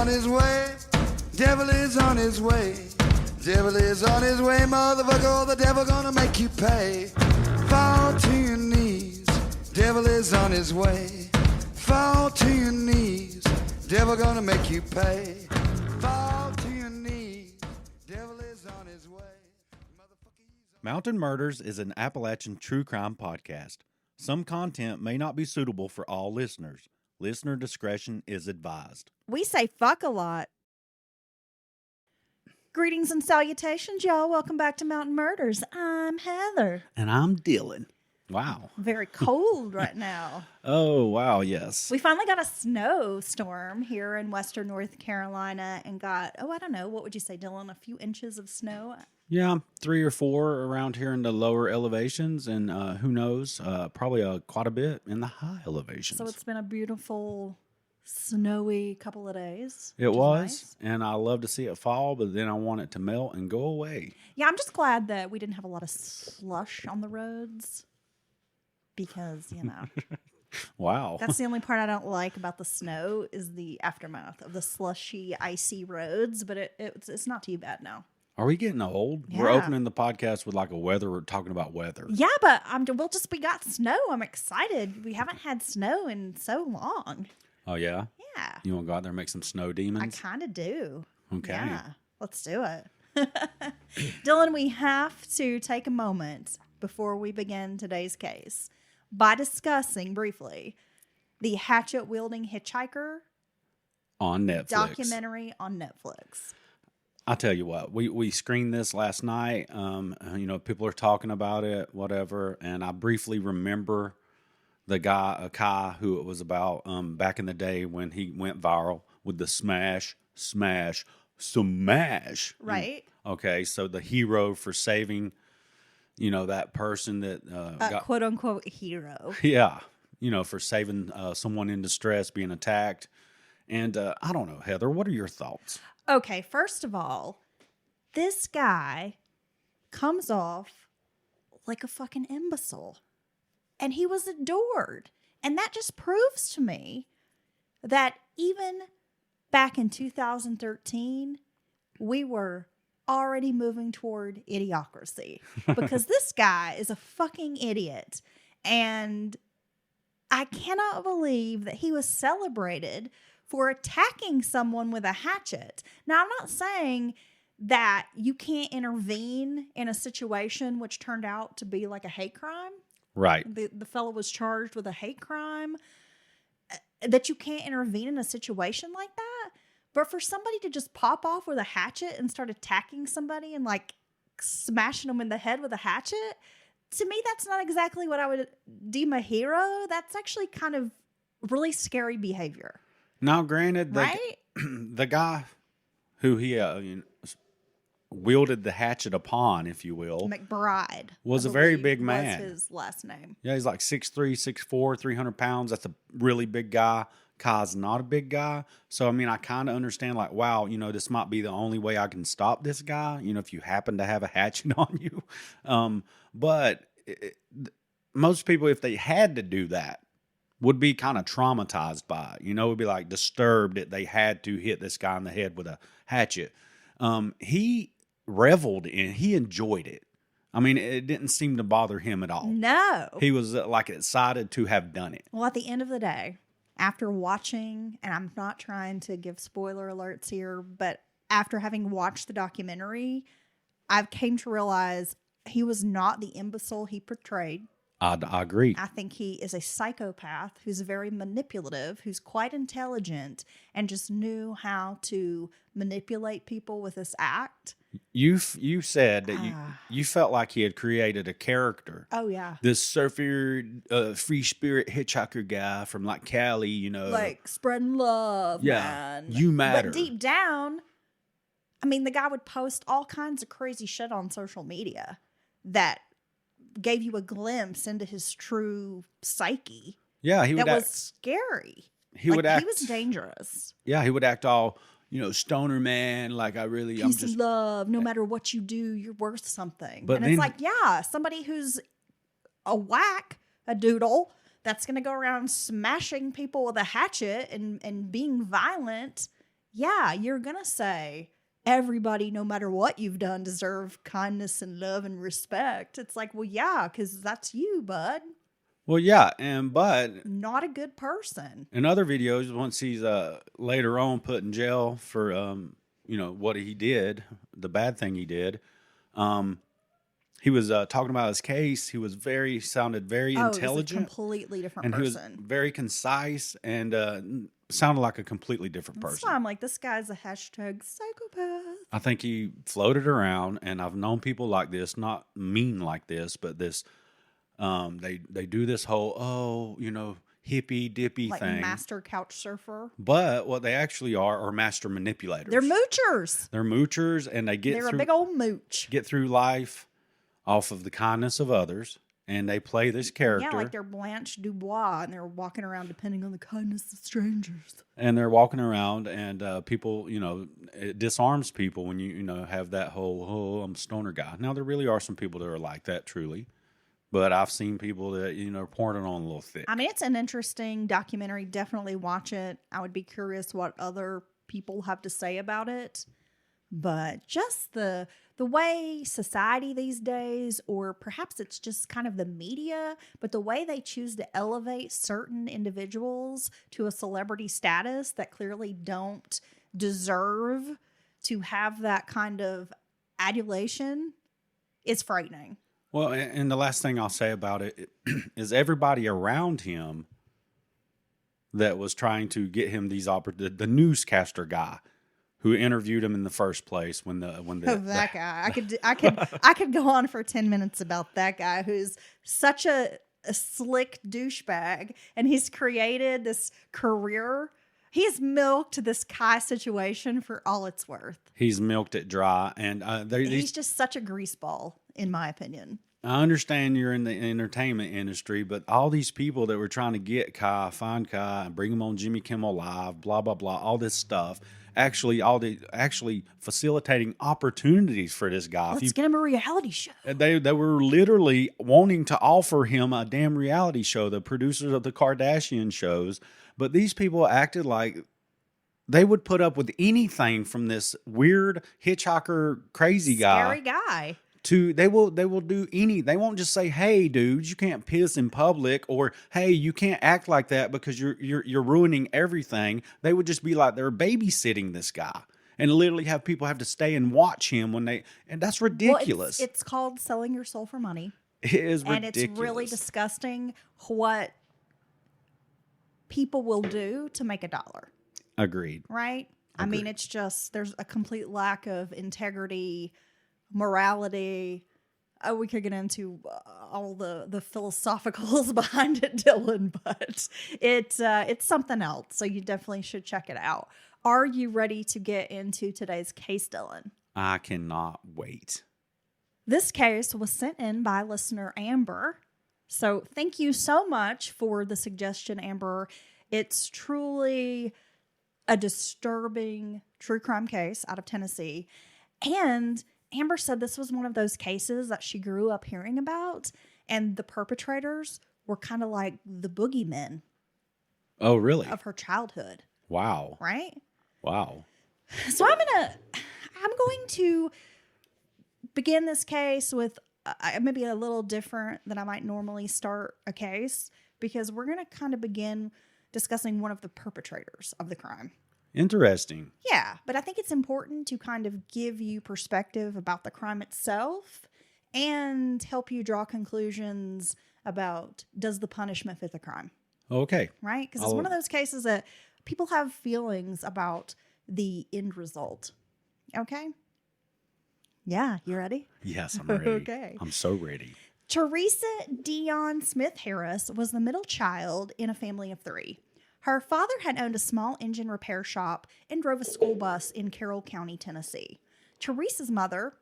on his way. Devil is on his way. Devil is on his way, motherfucker. The devil gonna make you pay. Fall to your knees. Devil is on his way. Fall to your knees. Devil gonna make you pay. Fall to your knees. Devil is on his way. Mountain Murders is an Appalachian true crime podcast. Some content may not be suitable for all listeners. Listener discretion is advised. We say fuck a lot. Greetings and salutations, y'all. Welcome back to Mountain Murders. I'm Heather. And I'm Dylan. Wow. Very cold right now. Oh, wow, yes. We finally got a snowstorm here in western North Carolina and got, I don't know, what would you say, Dylan? A few inches of snow? Yeah, 3 or 4 around here in the lower elevations, and who knows, probably quite a bit in the high elevations. So it's been a beautiful, snowy couple of days. It was, nice. And I love to see it fall, but then I want it to melt and go away. Yeah, I'm just glad that we didn't have a lot of slush on the roads because, Wow. That's the only part I don't like about the snow is the aftermath of the slushy, icy roads, but it's not too bad now. Are we getting old? Yeah. We're opening the podcast with like we're talking about weather. Yeah, but we got snow. I'm excited. We haven't had snow in so long. Oh, yeah? Yeah. You want to go out there and make some snow demons? I kind of do. Okay. Yeah, let's do it. Dylan, we have to take a moment before we begin today's case by discussing briefly the hatchet-wielding hitchhiker On Netflix. documentary on Netflix. I'll tell you what, we screened this last night. People are talking about it, whatever. And I briefly remember the guy, Kai, who it was about back in the day when he went viral with the smash. Right. Okay, so the hero for saving, that person that got Quote unquote hero. Yeah, for saving someone in distress being attacked. And I don't know, Heather, what are your thoughts? Okay, first of all, this guy comes off like a fucking imbecile. And he was adored. And that just proves to me that even back in 2013, we were already moving toward idiocracy. Because this guy is a fucking idiot. And I cannot believe that he was celebrated for attacking someone with a hatchet. Now, I'm not saying that you can't intervene in a situation which turned out to be like a hate crime. Right. The fellow was charged with a hate crime. That you can't intervene in a situation like that. But for somebody to just pop off with a hatchet and start attacking somebody and like smashing them in the head with a hatchet, to me, that's not exactly what I would deem a hero. That's actually kind of really scary behavior. Now, granted, Right? the guy who he wielded the hatchet upon, if you will, McBride was I a very believe big man. Was his last name. Yeah, he's like 6'3", 6'4", 300 pounds. That's a really big guy. Kai's not a big guy. So, I kind of understand, like, wow, this might be the only way I can stop this guy, if you happen to have a hatchet on you. But most people, if they had to do that, would be kind of traumatized by it. Would be like disturbed that they had to hit this guy in the head with a hatchet. He reveled in, he enjoyed it. It didn't seem to bother him at all. No. He was like excited to have done it. Well, at the end of the day, after watching, and I'm not trying to give spoiler alerts here, but after having watched the documentary, I've came to realize he was not the imbecile he portrayed. I agree. I think he is a psychopath who's very manipulative, who's quite intelligent, and just knew how to manipulate people with this act. You said that you felt like he had created a character. Oh, yeah. This surfer, free spirit hitchhiker guy from like Cali, Like spreading love, man. You matter. But deep down, the guy would post all kinds of crazy shit on social media that gave you a glimpse into his true psyche. Yeah, he would was scary. He would act. He was dangerous. Yeah, he would act all, stoner man. Like I'm Peace just and love. No matter what you do, you're worth something. But and then, it's like, yeah, somebody who's a doodle that's going to go around smashing people with a hatchet and being violent. yeah, you're going to say everybody, no matter what you've done, deserve kindness and love and respect. It's like, well, yeah, because that's you, bud. Well, yeah, but Not a good person. in other videos, once he's later on put in jail for what he did, the bad thing he did, he was talking about his case. He was sounded very intelligent, He was a completely different and person. he was very concise and sounded like a completely different That's person. why I'm like, this guy's a hashtag psychopath. I think he floated around, and I've known people like this, not mean like this, but this. They do this whole hippy dippy Like thing, master couch surfer. but what they actually are master manipulators. They're moochers. They're moochers, and they They're a big old mooch. get through life off of the kindness of others, and they play this character. Yeah, like they're Blanche Dubois, and they're walking around depending on the kindness of strangers. And they're walking around, and people, it disarms people when you have that whole I'm a stoner guy. Now there really are some people that are like that, truly. But I've seen people that, are pouring it on a little thick. I mean, it's an interesting documentary. Definitely watch it. I would be curious what other people have to say about it. But just the way society these days, or perhaps it's just kind of the media, but the way they choose to elevate certain individuals to a celebrity status that clearly don't deserve to have that kind of adulation is frightening. Well, and the last thing I'll say about it is everybody around him that was trying to get him these the newscaster guy who interviewed him in the first place when that guy. I could go on for 10 minutes about that guy who's such a slick douchebag, and he's created this career. He's milked this Kai situation for all it's worth. He's milked it dry, and he's just such a greaseball, in my opinion. I understand you're in the entertainment industry, but all these people that were trying to get Kai, find Kai, and bring him on Jimmy Kimmel Live, blah blah blah, all this stuff, actually facilitating opportunities for this guy. Let's get him a reality show. They were literally wanting to offer him a damn reality show, the producers of the Kardashian shows, but these people acted like they would put up with anything from this weird hitchhiker crazy guy. Scary guy. They will do they won't just say, "Hey dude, you can't piss in public," or "Hey, you can't act like that because you're ruining everything." They would just be like they're babysitting this guy and literally have people have to stay and watch him and that's ridiculous. Well, it's called selling your soul for money. It is ridiculous. And it's really disgusting what people will do to make $1. Agreed. Right? I mean, it's just there's a complete lack of integrity, morality. We could get into all the philosophicals behind it, Dylan, but it's something else. So you definitely should check it out. Are you ready to get into today's case, Dylan? I cannot wait. This case was sent in by listener Amber. So thank you so much for the suggestion, Amber. It's truly a disturbing true crime case out of Tennessee. And Amber said this was one of those cases that she grew up hearing about, and the perpetrators were kind of like the boogeymen. Oh, really? Of her childhood. Wow. Right? Wow. So I'm going to begin this case with maybe a little different than I might normally start a case, because we're going to kind of begin discussing one of the perpetrators of the crime. Interesting. Yeah, but I think it's important to kind of give you perspective about the crime itself and help you draw conclusions about, does the punishment fit the crime? Okay. Right? Because it's one of those cases that people have feelings about the end result. Okay? Yeah, you ready? Yes, I'm ready. Okay. I'm so ready. Teresa Dion Smith Harris was the middle child in a family of 3. Her father had owned a small engine repair shop and drove a school bus in Carroll County, Tennessee. Teresa's mother,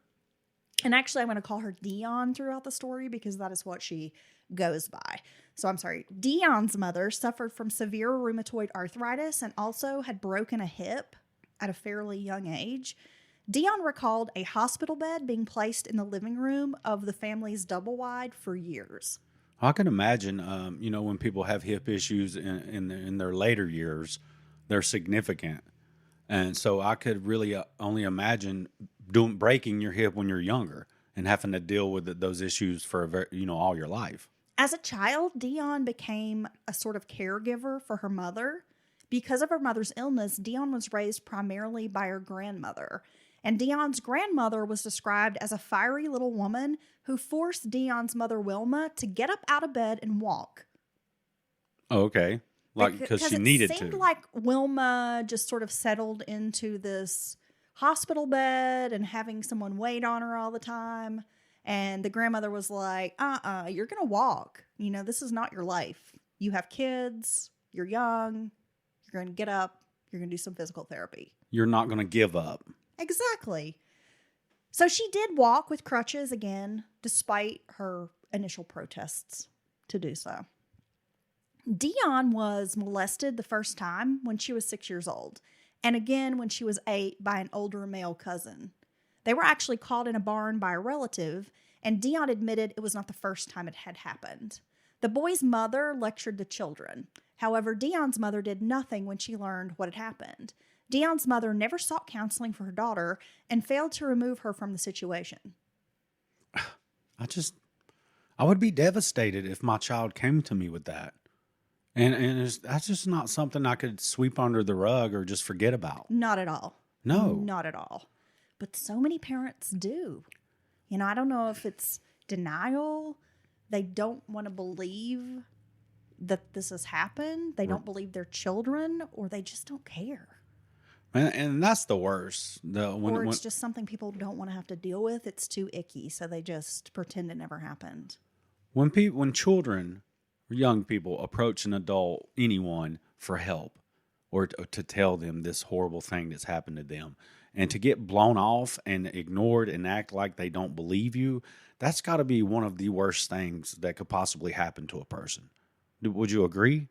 and actually I'm going to call her Dion throughout the story because that is what she goes by. So I'm sorry. Dion's mother suffered from severe rheumatoid arthritis and also had broken a hip at a fairly young age. Dion recalled a hospital bed being placed in the living room of the family's double wide for years. I can imagine, when people have hip issues in their later years, they're significant. And so I could really only imagine breaking your hip when you're younger and having to deal with those issues for all your life. As a child, Dion became a sort of caregiver for her mother. Because of her mother's illness, Dion was raised primarily by her grandmother. And Dion's grandmother was described as a fiery little woman who forced Dion's mother, Wilma, to get up out of bed and walk. Oh, okay. Like, because she needed to. It seemed like Wilma just sort of settled into this hospital bed and having someone wait on her all the time. And the grandmother was like, you're going to walk. This is not your life. You have kids. You're young. You're going to get up. You're going to do some physical therapy. You're not going to give up. Exactly. So she did walk with crutches again, despite her initial protests to do so. Dion was molested the first time when she was 6 years old, and again when she was 8 by an older male cousin. They were actually caught in a barn by a relative, and Dion admitted it was not the first time it had happened. The boy's mother lectured the children. However, Dion's mother did nothing when she learned what had happened. Dion's mother never sought counseling for her daughter and failed to remove her from the situation. I would be devastated if my child came to me with that. And that's just not something I could sweep under the rug or just forget about. Not at all. No. Not at all. But so many parents do. I don't know if it's denial. They don't want to believe that this has happened. They don't believe their children, or they just don't care. And that's the worst. Or it's just something people don't want to have to deal with. It's too icky, so they just pretend it never happened. When children or young people approach an adult, anyone, for help or to tell them this horrible thing that's happened to them, and to get blown off and ignored and act like they don't believe you, that's got to be one of the worst things that could possibly happen to a person. Would you agree?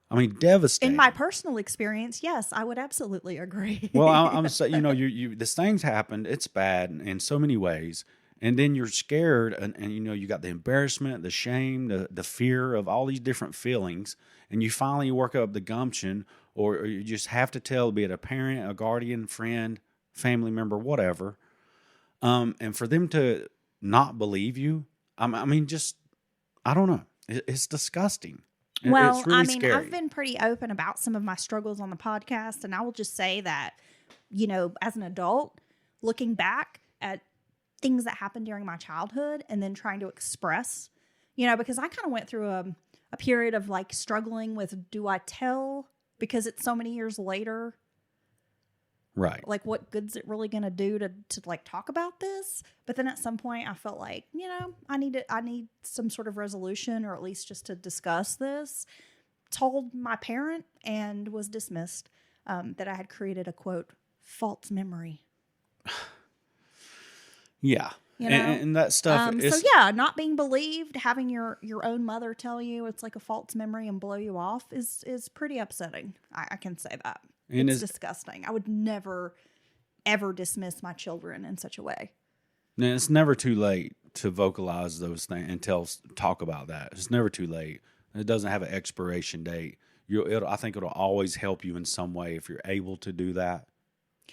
I mean, devastating. In my personal experience, yes, I would absolutely agree. Well, I'm saying, this thing's happened. It's bad in so many ways. And then you're scared and you got the embarrassment, the shame, the fear of all these different feelings. And you finally work up the gumption, or you just have to tell, be it a parent, a guardian, friend, family member, whatever. And for them to not believe you, I don't know. It's disgusting. Well, it's really scary. I've been pretty open about some of my struggles on the podcast, and I will just say that, as an adult, looking back at things that happened during my childhood and then trying to express, because I kind of went through a period of like struggling with, do I tell because it's so many years later? Right. Like, what good's it really going to do to like talk about this? But then at some point I felt like, I need some sort of resolution, or at least just to discuss this. Told my parent and was dismissed that I had created a, quote, false memory. Yeah. And that stuff. Not being believed, having your own mother tell you it's like a false memory and blow you off is pretty upsetting. I can say that. And it's disgusting. I would never, ever dismiss my children in such a way. And it's never too late to vocalize those things and talk about that. It's never too late. It doesn't have an expiration date. I think it'll always help you in some way if you're able to do that.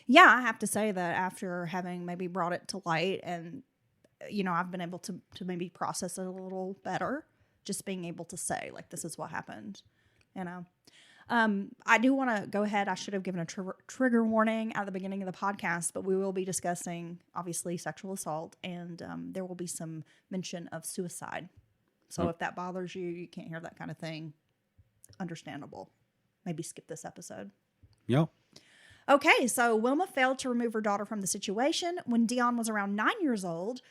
Yeah, I have to say that after having maybe brought it to light and, I've been able to maybe process it a little better. Just being able to say, like, this is what happened, I do want to go ahead. I should have given a trigger warning at the beginning of the podcast, but we will be discussing, obviously, sexual assault, and there will be some mention of suicide. So if that bothers you, you can't hear that kind of thing, understandable. Maybe skip this episode. Yeah. Okay, so Wilma failed to remove her daughter from the situation. When Dion was around 9 years old,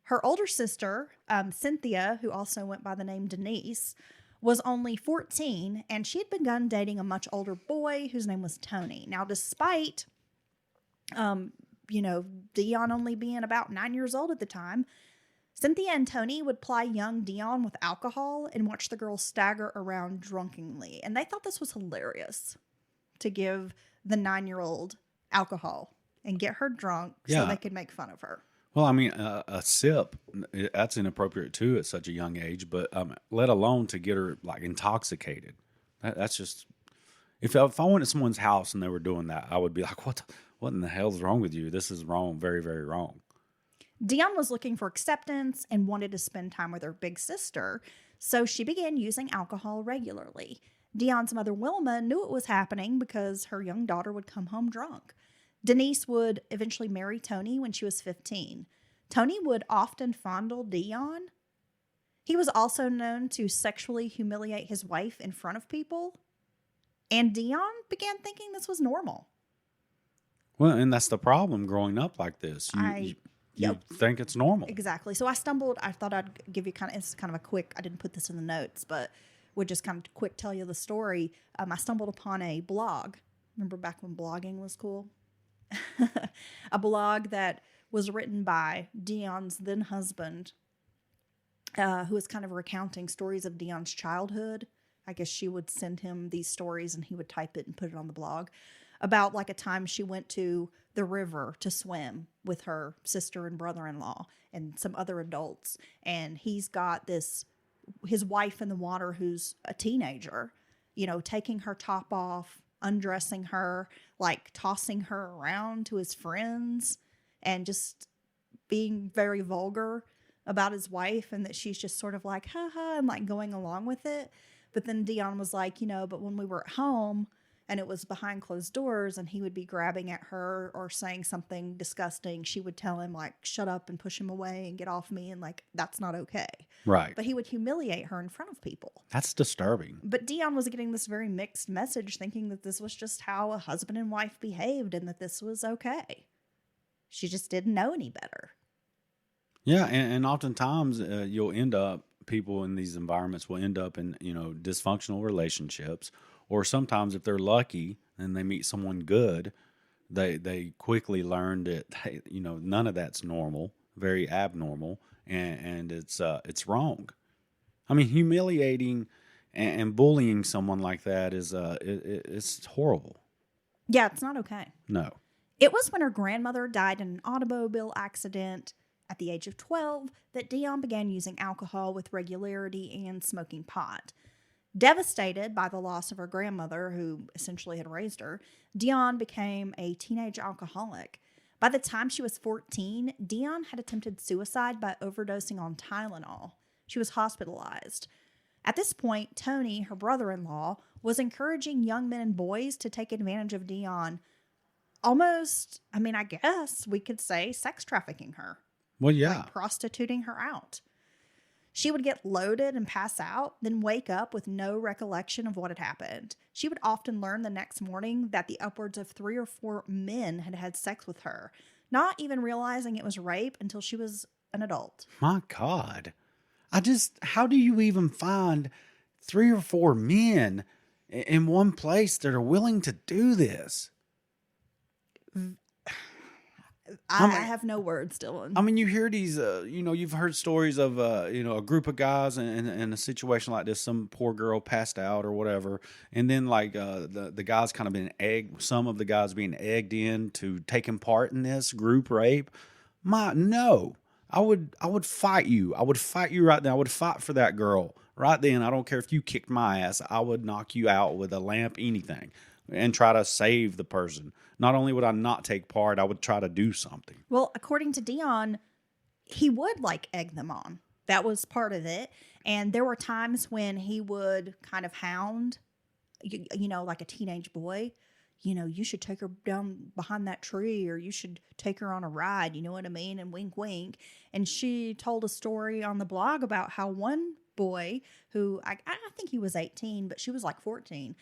her older sister, Cynthia, who also went by the name Denise, was only 14, and she had begun dating a much older boy whose name was Tony. Now, despite, Dion only being about 9 years old at the time, Cynthia and Tony would ply young Dion with alcohol and watch the girl stagger around drunkenly. And they thought this was hilarious, to give the 9-year-old alcohol and get her drunk so they could make fun of her. Well, a sip, that's inappropriate too at such a young age, but let alone to get her like intoxicated. That's just, If I went to someone's house and they were doing that, I would be like, what in the hell's wrong with you? This is wrong, very, very wrong. Dion was looking for acceptance and wanted to spend time with her big sister, so she began using alcohol regularly. Dion's mother, Wilma, knew it was happening because her young daughter would come home drunk. Denise would eventually marry Tony when she was 15. Tony would often fondle Dion. He was also known to sexually humiliate his wife in front of people. And Dion began thinking this was normal. Well, and that's the problem growing up like this. You think it's normal. Exactly. So I stumbled. I thought I'd give you it's kind of a quick, I didn't put this in the notes, but would just kind of quick tell you the story. I stumbled upon a blog. Remember back when blogging was cool? A blog that was written by Dion's then husband, who was kind of recounting stories of Dion's childhood. I guess she would send him these stories and he would type it and put it on the blog about like a time she went to the river to swim with her sister and brother-in-law and some other adults. And he's got his wife in the water who's a teenager, taking her top off, undressing her, like tossing her around to his friends and just being very vulgar about his wife, and that she's just sort of like, ha ha, and like going along with it. But then Dion was like, but when we were at home and it was behind closed doors and he would be grabbing at her or saying something disgusting, she would tell him like, shut up and push him away and get off me. And like, that's not okay. Right. But he would humiliate her in front of people. That's disturbing. But Dion was getting this very mixed message, thinking that this was just how a husband and wife behaved and that this was okay. She just didn't know any better. Yeah. And oftentimes people in these environments will end up in, dysfunctional relationships. Or sometimes if they're lucky and they meet someone good, they quickly learn that, hey, none of that's normal, very abnormal, and it's wrong. I mean, humiliating and bullying someone like that it's horrible. Yeah, it's not okay. No. It was when her grandmother died in an automobile accident at the age of 12 that Dion began using alcohol with regularity and smoking pot. Devastated by the loss of her grandmother, who essentially had raised her, Dion became a teenage alcoholic. By the time she was 14, Dion had attempted suicide by overdosing on Tylenol. She was hospitalized. At this point, Tony, her brother-in-law, was encouraging young men and boys to take advantage of Dion, almost, I guess we could say sex trafficking her. Well, yeah. Like prostituting her out. She would get loaded and pass out, then wake up with no recollection of what had happened. She would often learn the next morning that the upwards of 3 or 4 men had had sex with her, not even realizing it was rape until she was an adult. My God. How do you even find 3 or 4 men in one place that are willing to do this? I have no words, Dylan. I mean, you hear these, you've heard stories of, a group of guys in a situation like this, some poor girl passed out or whatever. And then like, the guys kind of some of the guys being egged in to taking part in this group rape. No, I would fight you. I would fight you right now. I would fight for that girl right then. I don't care if you kicked my ass. I would knock you out with a lamp, anything, and try to save the person. Not only would I not take part, I would try to do something. Well, according to Dion, he would like egg them on. That was part of it. And there were times when he would kind of hound, like a teenage boy. You should take her down behind that tree, or you should take her on a ride. You know what I mean? And wink, wink. And she told a story on the blog about how one boy who, I think he was 18, but she was like 14.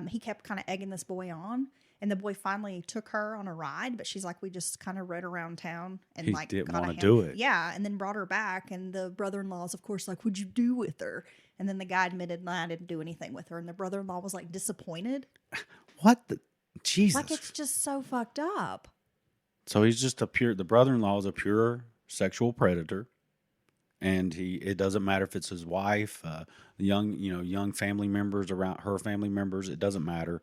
He kept kind of egging this boy on. And the boy finally took her on a ride, but she's like, we just kind of rode around town and he like didn't got want to do it. Yeah, and then brought her back. And the brother-in-law's, of course, like, what'd you do with her? And then the guy admitted, I didn't do anything with her. And the brother-in-law was like disappointed. What the Jesus? Like, it's just so fucked up. So he's just the brother-in-law is a pure sexual predator. And it doesn't matter if it's his wife, young family members around her family members. It doesn't matter.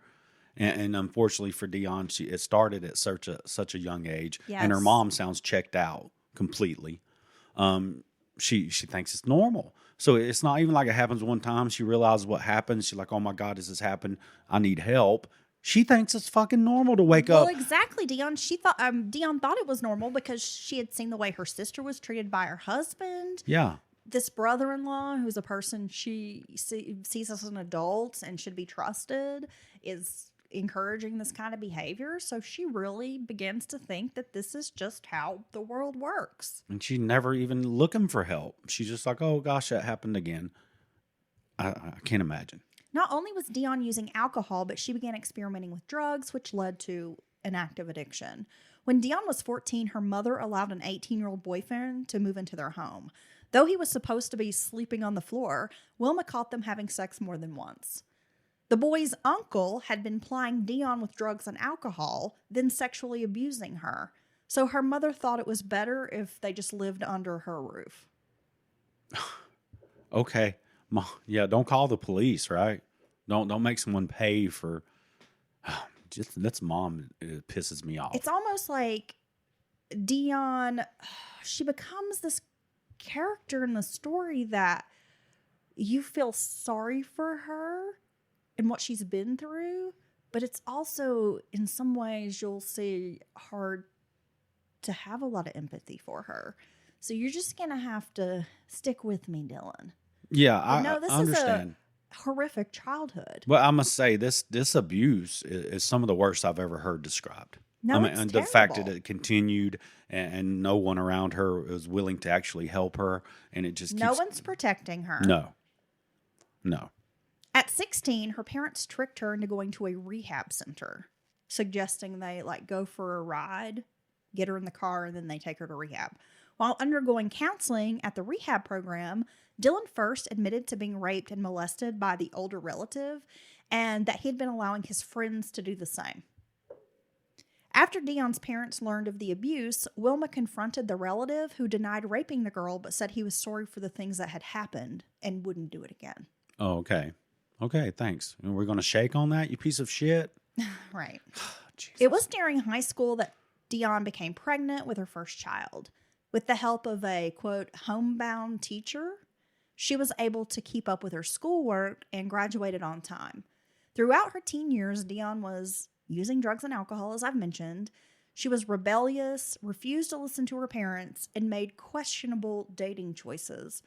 And unfortunately for Dion, it started at such a young age. Yes. And her mom sounds checked out completely. she thinks it's normal. So it's not even like it happens one time. She realizes what happens. She's like, oh my God, this has happened. I need help. She thinks it's fucking normal to wake up. Well, exactly, Dion. Dion thought it was normal because she had seen the way her sister was treated by her husband. Yeah. This brother-in-law, who's a person she sees as an adult and should be trusted, is encouraging this kind of behavior. So she really begins to think that this is just how the world works. And she's never even looking for help. She's just like, oh gosh, that happened again. I can't imagine. Not only was Dion using alcohol, but she began experimenting with drugs, which led to an active addiction. When Dion was 14, her mother allowed an 18-year-old boyfriend to move into their home. Though he was supposed to be sleeping on the floor, Wilma caught them having sex more than once. The boy's uncle had been plying Dion with drugs and alcohol, then sexually abusing her. So her mother thought it was better if they just lived under her roof. Okay. Yeah, don't call the police, right? Don't make someone pay for. Just that's mom. It pisses me off. It's almost like Dion. She becomes this character in the story that you feel sorry for her and what she's been through, but it's also in some ways you'll see hard to have a lot of empathy for her. So you're just gonna have to stick with me, Dylan. Yeah, This I understand. is a horrific childhood. Well, I must say this abuse is some of the worst I've ever heard described. No, I mean, it's and the fact that terrible. it continued and no one around her was willing to actually help her, and it just No keeps, one's protecting her. No. At 16, her parents tricked her into going to a rehab center, suggesting they go for a ride, get her in the car, and then they take her to rehab. While undergoing counseling at the rehab program, Dylan first admitted to being raped and molested by the older relative, and that he had been allowing his friends to do the same. After Dion's parents learned of the abuse, Wilma confronted the relative, who denied raping the girl but said he was sorry for the things that had happened and wouldn't do it again. Oh, okay. Okay, thanks. And we're going to shake on that, you piece of shit? Right. Jesus. It was during high school that Dion became pregnant with her first child. With the help of a, quote, homebound teacher, she was able to keep up with her schoolwork and graduated on time. Throughout her teen years, Dion was using drugs and alcohol, as I've mentioned. She was rebellious, refused to listen to her parents, and made questionable dating choices.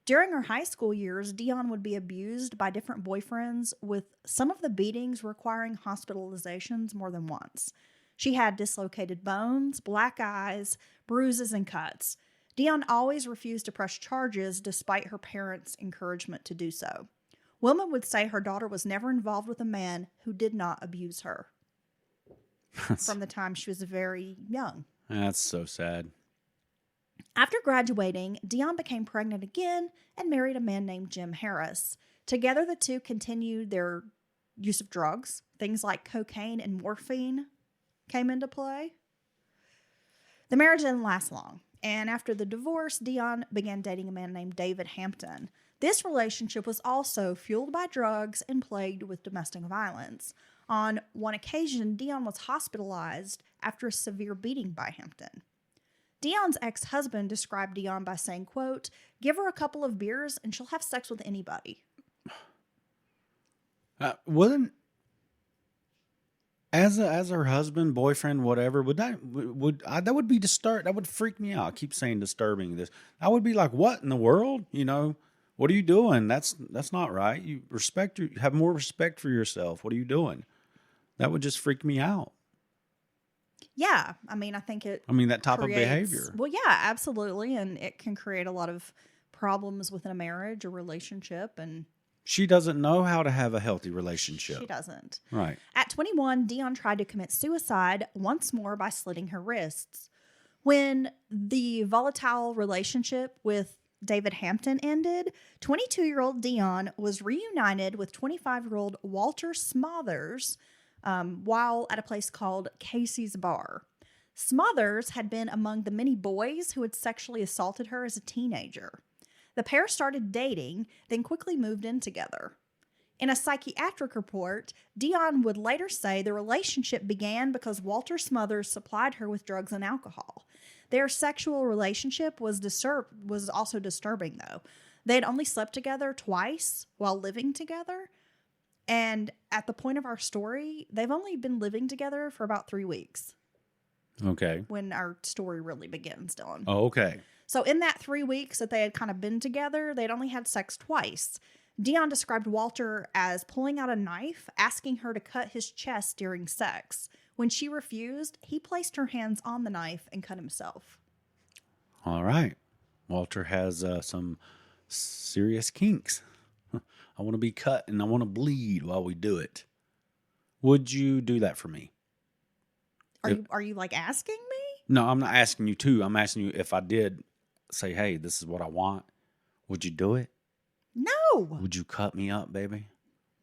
During her high school years, Dion would be abused by different boyfriends, with some of the beatings requiring hospitalizations more than once. She had dislocated bones, black eyes, bruises, and cuts. Dion always refused to press charges despite her parents' encouragement to do so. Wilma would say her daughter was never involved with a man who did not abuse her from the time she was very young. That's so sad. After graduating, Dion became pregnant again and married a man named Jim Harris. Together, the two continued their use of drugs. Things like cocaine and morphine came into play. The marriage didn't last long, and after the divorce, Dion began dating a man named David Hampton. This relationship was also fueled by drugs and plagued with domestic violence. On one occasion, Dion was hospitalized after a severe beating by Hampton. Dion's ex-husband described Dion by saying, quote, "Give her a couple of beers and she'll have sex with anybody." Wouldn't as her husband, boyfriend, whatever, that would be disturbed. That would freak me out. I keep saying disturbing this. I would be like, what in the world? What are you doing? That's not right. You have more respect for yourself. What are you doing? That would just freak me out. Yeah, I think that type of behavior. Well, yeah, absolutely, and it can create a lot of problems within a marriage or relationship, and She doesn't know how to have a healthy relationship. she doesn't. Right. At 21, Dion tried to commit suicide once more by slitting her wrists. When the volatile relationship with David Hampton ended, 22-year-old Dion was reunited with 25-year-old Walter Smothers while at a place called Casey's Bar. Smothers had been among the many boys who had sexually assaulted her as a teenager. The pair started dating, then quickly moved in together. In a psychiatric report, Dion would later say the relationship began because Walter Smothers supplied her with drugs and alcohol. Their sexual relationship was also disturbing, though. They had only slept together twice while living together. And at the point of our story, they've only been living together for about 3 weeks. Okay. When our story really begins, Dylan. Oh, okay. So in that 3 weeks that they had kind of been together, they'd only had sex twice. Dion described Walter as pulling out a knife, asking her to cut his chest during sex. When she refused, he placed her hands on the knife and cut himself. All right. Walter has some serious kinks. I want to be cut and I want to bleed while we do it. Would you do that for me? Are you like asking me? No, I'm not asking you to. I'm asking you if I did say, hey, this is what I want. Would you do it? No. Would you cut me up, baby?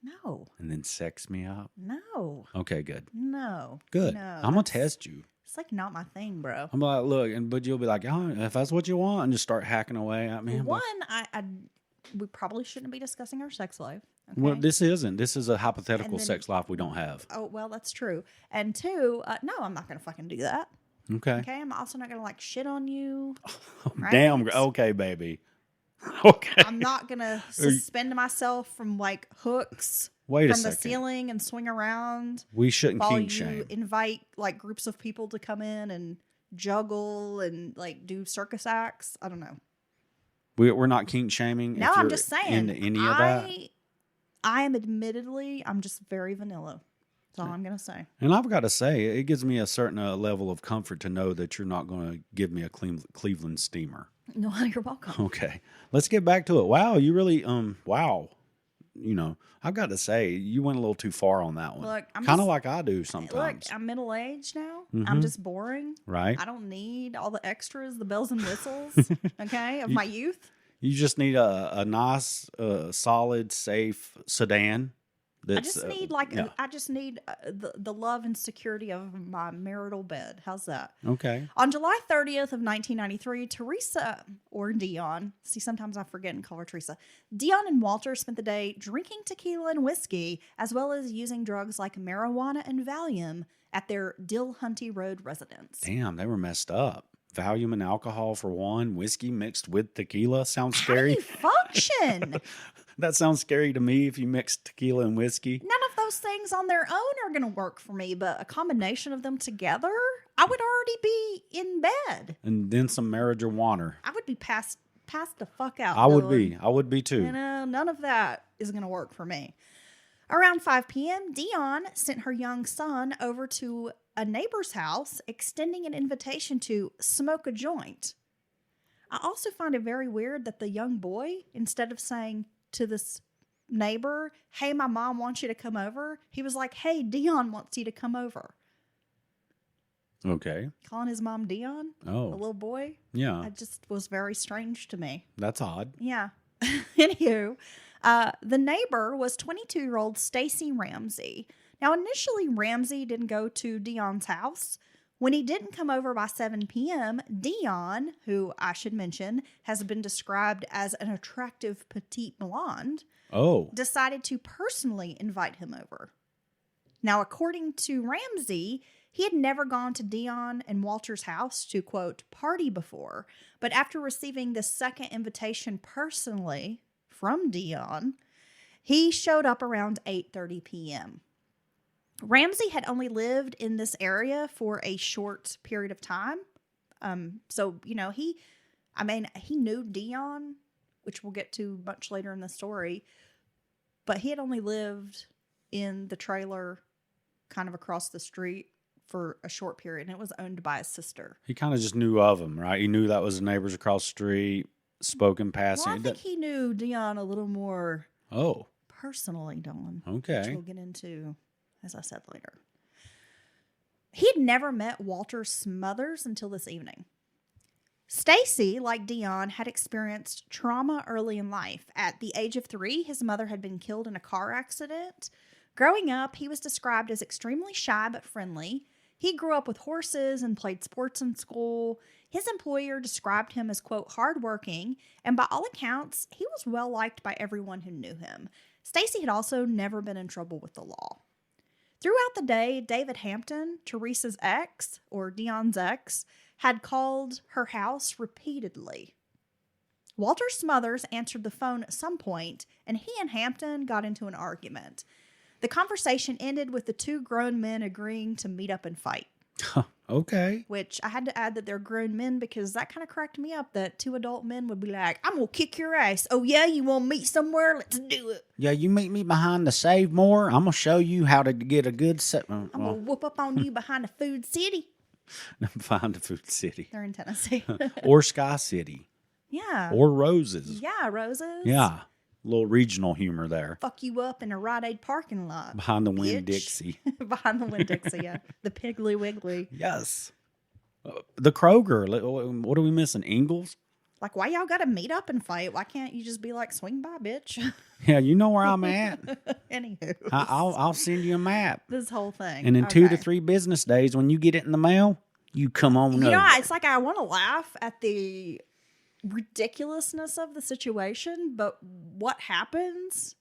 No. And then sex me up? No. Okay, good. No. Good. No, I'm going to test you. It's like not my thing, bro. I'm like, look, but you'll be like, oh, if that's what you want, and just start hacking away at me. One, we probably shouldn't be discussing our sex life. Okay? Well, this isn't. This is a hypothetical then- sex life we don't have. Oh, well, that's true. And two, no, I'm not going to fucking do that. Okay. Okay, I'm also not going to like shit on you. Right? Damn. Okay, baby. Okay. I'm not going to suspend myself from like hooks Wait a from the second. ceiling and swing around We shouldn't while kink you shame. invite like groups of people to come in and juggle and like do circus acts. I don't know. We're not kink shaming. No, if I'm you're just saying. into any of that. I am admittedly, I'm just very vanilla. That's all I'm going to say. And I've got to say, it gives me a certain level of comfort to know that you're not going to give me a Cleveland steamer. No, you're welcome. Okay. Let's get back to it. Wow, you really, wow. You know, I've got to say, you went a little too far on that one. Look, I'm kind of just- like I do Look, sometimes. I'm middle-aged now. Mhm. I'm just boring. Right? I don't need all the extras, the bells and whistles, okay, of my youth. You just need a nice, solid, safe sedan. I just need yeah. I just need the love and security of my marital bed. How's that? Okay. On July 30th of 1993, Teresa, or Dion, see, sometimes I forget and call her Teresa. Dion and Walter spent the day drinking tequila and whiskey, as well as using drugs like marijuana and Valium at their Dillhunty Road residence. Damn, they were messed up. Valium and alcohol for one, whiskey mixed with tequila. Sounds How do scary. you function? That sounds scary to me if you mix tequila and whiskey. None of those things on their own are going to work for me, but a combination of them together, I would already be in bed. And then some marijuana. I would be passed the fuck out. I would Dylan. be. I would be too. You know, none of that is going to work for me. Around 5 p.m., Dion sent her young son over to a neighbor's house, extending an invitation to smoke a joint. I also find it very weird that the young boy, instead of saying to this neighbor, hey, my mom wants you to come over, he was like, hey, Dion wants you to come over. Okay. Calling his mom Dion, a Oh, little boy, yeah. it just was very strange to me. That's odd. Yeah. Anywho, the neighbor was 22-year-old Stacy Ramsey. Now, initially, Ramsey didn't go to Dion's house. When he didn't come over by 7 p.m., Dion, who I should mention has been described as an attractive petite blonde, Oh, decided to personally invite him over. Now, according to Ramsey, he had never gone to Dion and Walter's house to, quote, party before, but after receiving the second invitation personally from Dion, he showed up around 8:30 p.m. Ramsey had only lived in this area for a short period of time. So, you know, he knew Dion, which we'll get to much later in the story, but he had only lived in the trailer kind of across the street for a short period, and it was owned by his sister. he kind of just knew of him, right? He knew that was the neighbors across the street, spoke in passing. Well, I think he knew Dion a little more Oh, personally, Dawn. okay. Which we'll get into, as I said, later. He had never met Walter Smothers until this evening. Stacy, like Dion, had experienced trauma early in life. At the age of 3, his mother had been killed in a car accident. Growing up, he was described as extremely shy but friendly. He grew up with horses and played sports in school. His employer described him as, quote, hardworking, and by all accounts, he was well liked by everyone who knew him. Stacy had also never been in trouble with the law. Throughout the day, David Hampton, Teresa's ex, or Dion's ex, had called her house repeatedly. Walter Smothers answered the phone at some point, and he and Hampton got into an argument. The conversation ended with the two grown men agreeing to meet up and fight. Okay. Which I had to add that they're grown men because that kind of cracked me up that two adult men would be like, I'm going to kick your ass. Oh, yeah? You want to meet somewhere? Let's do it. Yeah, you meet me behind the Save More. I'm going to show you how to get a good I'm going to whoop up on you behind the Food City. behind the Food City. They're in Tennessee. Or Sky City. Yeah. Or Roses. Yeah, Roses. Yeah. A little regional humor there. Fuck you up in a Rite Aid parking lot. Behind the bitch. Winn-Dixie. Behind the Winn-Dixie, yeah. The Piggly Wiggly. Yes. The Kroger. What are we missing? Ingles? Like, why y'all got to meet up and fight? Why can't you just be like, swing by, bitch? Yeah, you know where I'm at. Anywho. I'll send you a map. This whole thing. And in 2 to 3 business days, when you get it in the mail, you come on over. It's like I want to laugh at the ridiculousness of the situation, but what happens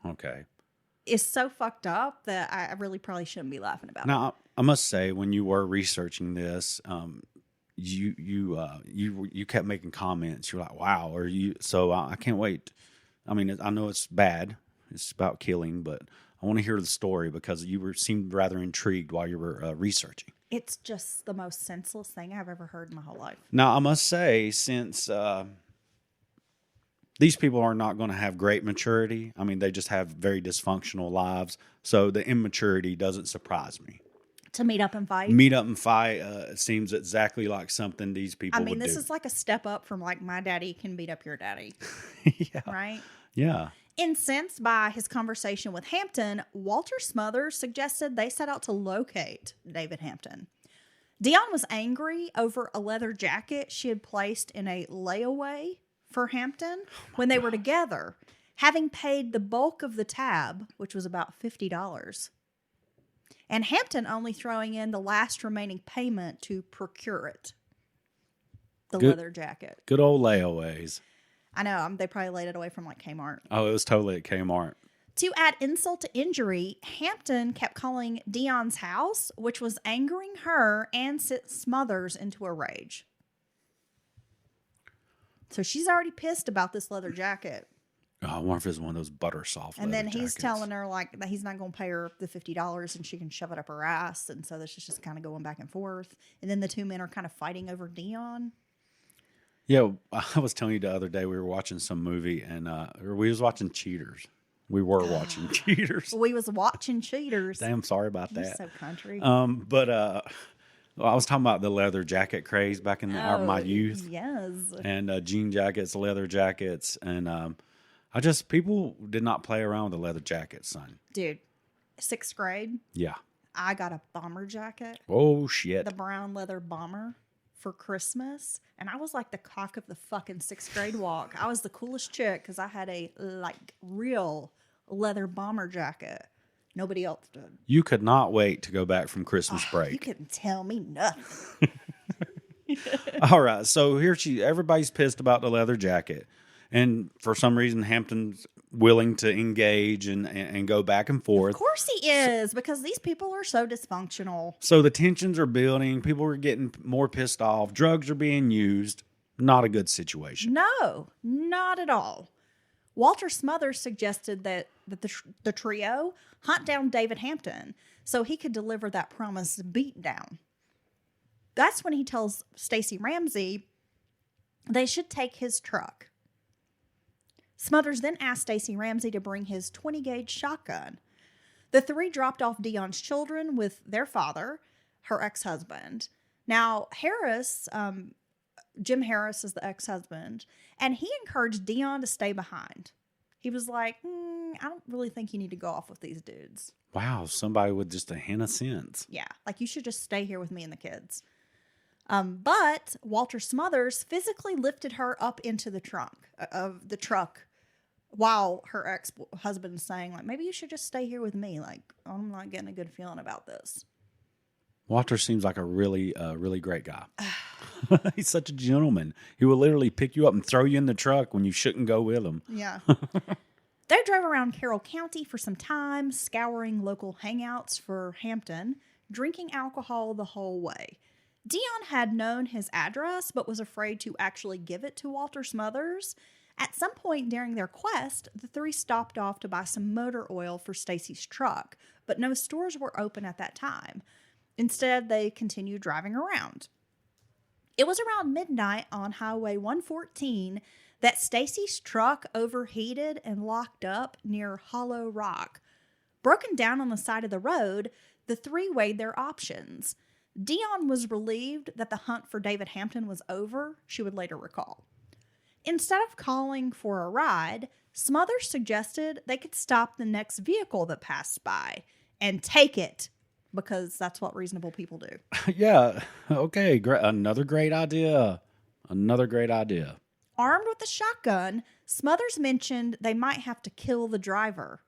Okay. is so fucked up that I really probably shouldn't be laughing about it. Now, I must say, when you were researching this, you kept making comments. You're like, "Wow," or you. So I can't wait. I mean, I know it's bad. It's about killing, but I want to hear the story because seemed rather intrigued while you were researching. It's just the most senseless thing I've ever heard in my whole life. Now, I must say, since these people are not going to have great maturity, I mean, they just have very dysfunctional lives. So the immaturity doesn't surprise me. To meet up and fight? Meet up and fight seems exactly like something these people would do. This is like a step up from like my daddy can beat up your daddy. Yeah. Right? Yeah. Incensed by his conversation with Hampton, Walter Smothers suggested they set out to locate David Hampton. Dion was angry over a leather jacket she had placed in a layaway for Hampton when they were together, having paid the bulk of the tab, which was about $50. And Hampton only throwing in the last remaining payment to procure it. The leather jacket. Good old layaways. I know. They probably laid it away from like Kmart. Oh, it was totally at Kmart. To add insult to injury, Hampton kept calling Dion's house, which was angering her and sent Smothers into a rage. So she's already pissed about this leather jacket. Oh, I wonder if it's one of those butter soft And then leather he's jackets. telling her like that he's not going to pay her the $50 and she can shove it up her ass. And so this is just kind of going back and forth. And then the two men are kind of fighting over Dion. Yeah, I was telling you the other day we were watching some movie and we was watching Cheaters. We were watching Cheaters. We was watching Cheaters. Damn, sorry about You're that. so country. But I was talking about the leather jacket craze back in my youth. Yes. And jean jackets, leather jackets, and people did not play around with the leather jackets, son. Dude, 6th grade, Yeah. I got a bomber jacket. Oh shit. The brown leather bomber for Christmas, and I was like the cock of the fucking 6th grade walk. I was the coolest chick because I had a like real leather bomber jacket. Nobody else did. You could not wait to go back from Christmas break. You couldn't tell me nothing. All right, so everybody's pissed about the leather jacket, and for some reason Hampton's willing to engage and go back and forth. Of course he is, because these people are so dysfunctional. So the tensions are building. People are getting more pissed off. Drugs are being used. Not a good situation. No, not at all. Walter Smothers suggested that the trio hunt down David Hampton so he could deliver that promised beatdown. That's when he tells Stacey Ramsey they should take his truck. Smothers then asked Stacey Ramsey to bring his 20-gauge shotgun. The three dropped off Dion's children with their father, her ex-husband. Now, Jim Harris is the ex-husband, and he encouraged Dion to stay behind. He was like, I don't really think you need to go off with these dudes. Wow, somebody with just a hint of sense. Yeah, like you should just stay here with me and the kids. But Walter Smothers physically lifted her up into the trunk of the truck while her ex-husband is saying, like, maybe you should just stay here with me. Like, I'm not getting a good feeling about this. Walter seems like a really great guy. He's such a gentleman. He will literally pick you up and throw you in the truck when you shouldn't go with him. Yeah. They drove around Carroll County for some time, scouring local hangouts for Hampton, drinking alcohol the whole way. Dion had known his address, but was afraid to actually give it to Walter Smothers. At some point during their quest, the three stopped off to buy some motor oil for Stacy's truck, but no stores were open at that time. Instead, they continued driving around. It was around midnight on Highway 114 that Stacy's truck overheated and locked up near Hollow Rock. Broken down on the side of the road, the three weighed their options. Dion was relieved that the hunt for David Hampton was over, she would later recall. Instead of calling for a ride, Smothers suggested they could stop the next vehicle that passed by and take it, because that's what reasonable people do. Yeah. Okay. Great. Another great idea. Another great idea. Armed with a shotgun, Smothers mentioned they might have to kill the driver.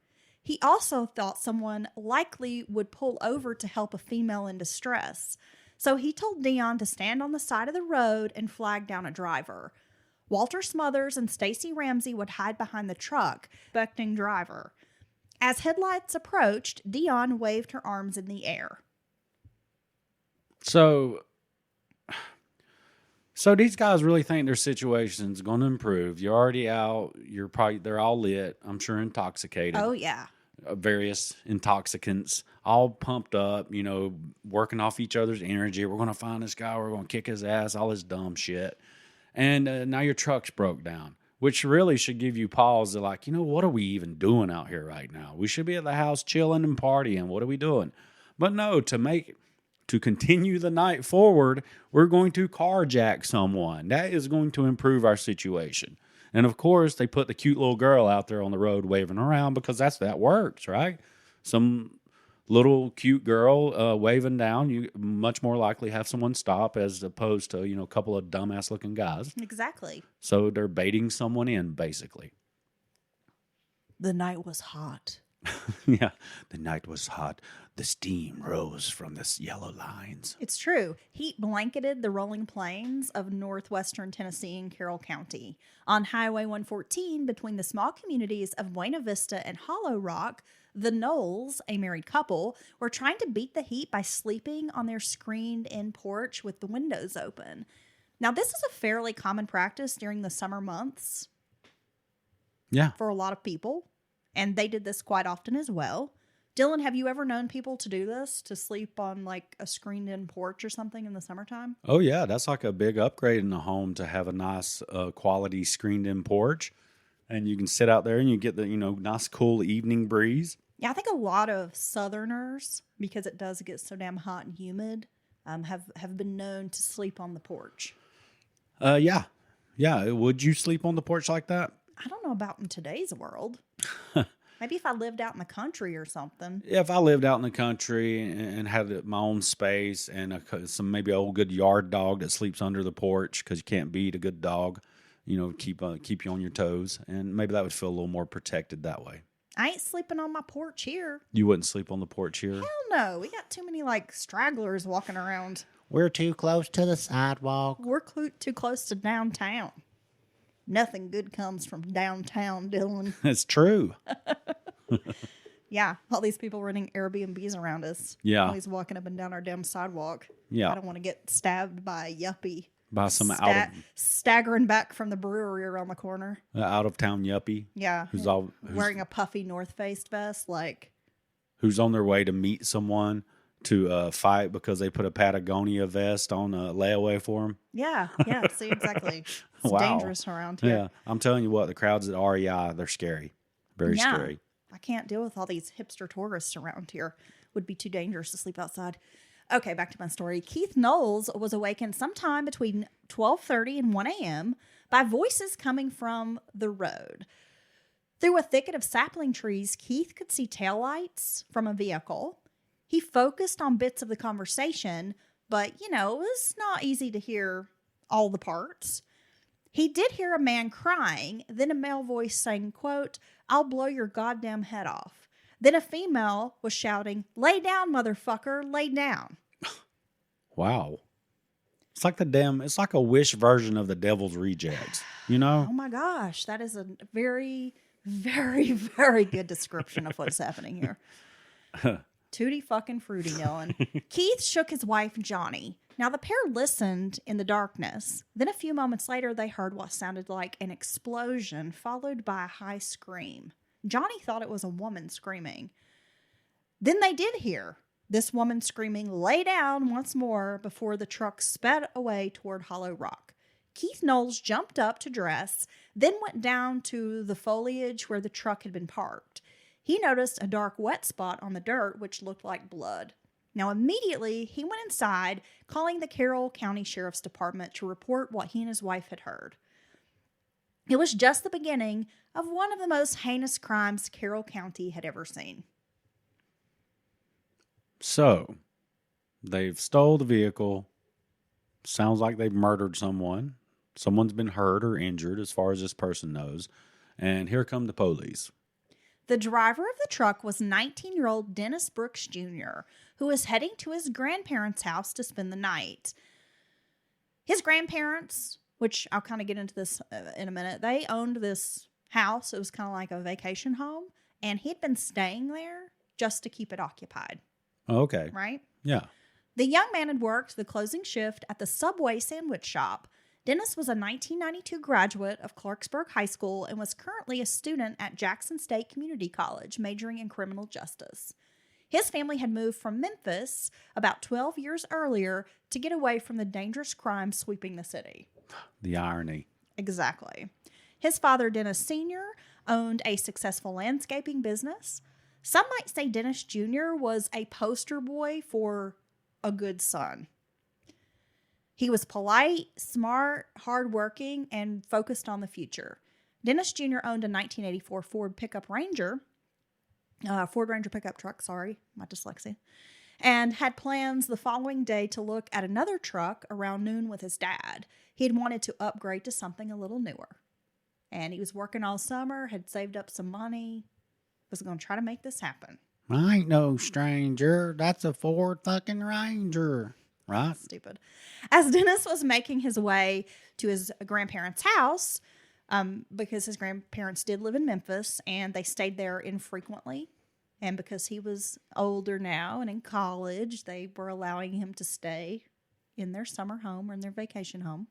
He also thought someone likely would pull over to help a female in distress. So he told Dion to stand on the side of the road and flag down a driver. Walter Smothers and Stacy Ramsey would hide behind the truck, expecting driver. As headlights approached, Dion waved her arms in the air. So these guys really think their situation's going to improve. You're already out. They're all lit. I'm sure intoxicated. Oh, yeah. Various intoxicants, all pumped up, working off each other's energy. We're going to find this guy. We're going to kick his ass, all this dumb shit. And now your truck's broke down, which really should give you pause to like, what are we even doing out here right now? We should be at the house chilling and partying. What are we doing? But no, to continue the night forward, we're going to carjack someone. That is going to improve our situation. And of course, they put the cute little girl out there on the road waving around because that works, right? Some little cute girl waving down, you much more likely have someone stop as opposed to, a couple of dumbass looking guys. Exactly. So they're baiting someone in, basically. The night was hot. Yeah, the night was hot. The steam rose from the yellow lines. It's true. Heat blanketed the rolling plains of northwestern Tennessee and Carroll County. On Highway 114, between the small communities of Buena Vista and Hollow Rock, the Knowles, a married couple, were trying to beat the heat by sleeping on their screened-in porch with the windows open. Now, this is a fairly common practice during the summer months. Yeah. For a lot of people. And they did this quite often as well. Dylan, have you ever known people to do this? To sleep on like a screened-in porch or something in the summertime? Oh, yeah. That's like a big upgrade in the home to have a nice quality screened-in porch. And you can sit out there and you get the, nice cool evening breeze. Yeah, I think a lot of Southerners, because it does get so damn hot and humid, have been known to sleep on the porch. Yeah. Yeah. Would you sleep on the porch like that? I don't know about in today's world. Maybe if I lived out in the country or something. Yeah, if I lived out in the country and had my own space and some maybe an old good yard dog that sleeps under the porch because you can't beat a good dog, keep you on your toes. And maybe that would feel a little more protected that way. I ain't sleeping on my porch here. You wouldn't sleep on the porch here? Hell no. We got too many stragglers walking around. We're too close to the sidewalk. We're too close to downtown. Nothing good comes from downtown, Dylan. It's true. Yeah, all these people running Airbnbs around us. Yeah. Always walking up and down our damn sidewalk. Yeah. I don't want to get stabbed by a yuppie. By some staggering back from the brewery around the corner. Out of town yuppie. Yeah. Who's wearing a puffy North Face vest, who's on their way to meet someone to fight because they put a Patagonia vest on a layaway for them. Yeah, see, exactly. It's Wow. dangerous around here. Yeah, I'm telling you what, the crowds at REI, they're scary. Very scary. I can't deal with all these hipster tourists around here. Would be too dangerous to sleep outside. Okay, back to my story. Keith Knowles was awakened sometime between 12:30 and 1 a.m. by voices coming from the road. Through a thicket of sapling trees, Keith could see taillights from a vehicle. He focused on bits of the conversation, but, it was not easy to hear all the parts. He did hear a man crying, then a male voice saying, quote, "I'll blow your goddamn head off." Then a female was shouting, "Lay down, motherfucker, lay down." Wow. It's like a Wish version of the Devil's Rejects, Oh my gosh, that is a very, Very, very good description of what's happening here. Tutti fucking fruity, Dylan. Keith shook his wife, Johnny. Now, the pair listened in the darkness. Then a few moments later, they heard what sounded like an explosion, followed by a high scream. Johnny thought it was a woman screaming. Then they did hear this woman screaming, "Lay down," once more before the truck sped away toward Hollow Rock. Keith Knowles jumped up to dress, then went down to the foliage where the truck had been parked. He noticed a dark wet spot on the dirt, which looked like blood. Now, immediately, he went inside, calling the Carroll County Sheriff's Department to report what he and his wife had heard. It was just the beginning of one of the most heinous crimes Carroll County had ever seen. So, they've stole the vehicle. Sounds like they've murdered someone. Someone's been hurt or injured, as far as this person knows. And here come the police. The driver of the truck was 19-year-old Dennis Brooks Jr., who was heading to his grandparents' house to spend the night. His grandparents, which I'll kind of get into this in a minute, they owned this house. It was kind of like a vacation home, and he'd been staying there just to keep it occupied. Oh, okay. Right? Yeah. The young man had worked the closing shift at the Subway sandwich shop. Dennis was a 1992 graduate of Clarksburg High School and was currently a student at Jackson State Community College, majoring in criminal justice. His family had moved from Memphis about 12 years earlier to get away from the dangerous crime sweeping the city. The irony. Exactly. His father, Dennis Sr., owned a successful landscaping business. Some might say Dennis Jr. was a poster boy for a good son. He was polite, smart, hardworking, and focused on the future. Dennis Jr. owned a 1984 Ford Ranger pickup truck, my dyslexia, and had plans the following day to look at another truck around noon with his dad. He had wanted to upgrade to something a little newer. And he was working all summer, had saved up some money, was going to try to make this happen. I ain't no stranger. That's a Ford fucking Ranger. Right? Stupid. As Dennis was making his way to his grandparents' house, because his grandparents did live in Memphis and they stayed there infrequently, and because he was older now and in college, they were allowing him to stay in their summer home or in their vacation home.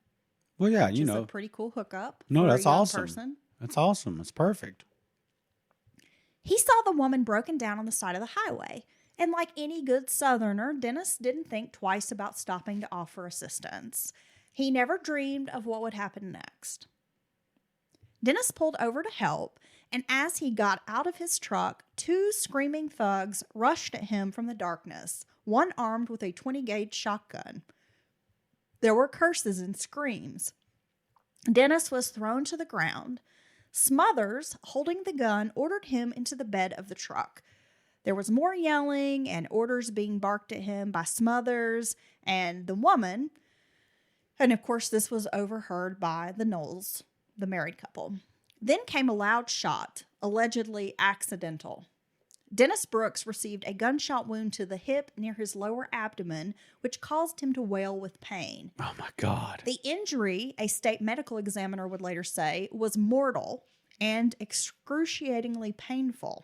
Well, yeah, which is a pretty cool hookup. No, for that's a young awesome. Person. That's awesome. It's perfect. He saw the woman broken down on the side of the highway. And like any good Southerner, Dennis didn't think twice about stopping to offer assistance. He never dreamed of what would happen next. Dennis pulled over to help, and as he got out of his truck, two screaming thugs rushed at him from the darkness, one armed with a 20-gauge shotgun. There were curses and screams. Dennis was thrown to the ground. Smothers, holding the gun, ordered him into the bed of the truck. There was more yelling and orders being barked at him by Smothers and the woman. And of course, this was overheard by the Knowles, the married couple. Then came a loud shot, allegedly accidental. Dennis Brooks received a gunshot wound to the hip near his lower abdomen, which caused him to wail with pain. Oh, my God. The injury, a state medical examiner would later say, was mortal and excruciatingly painful.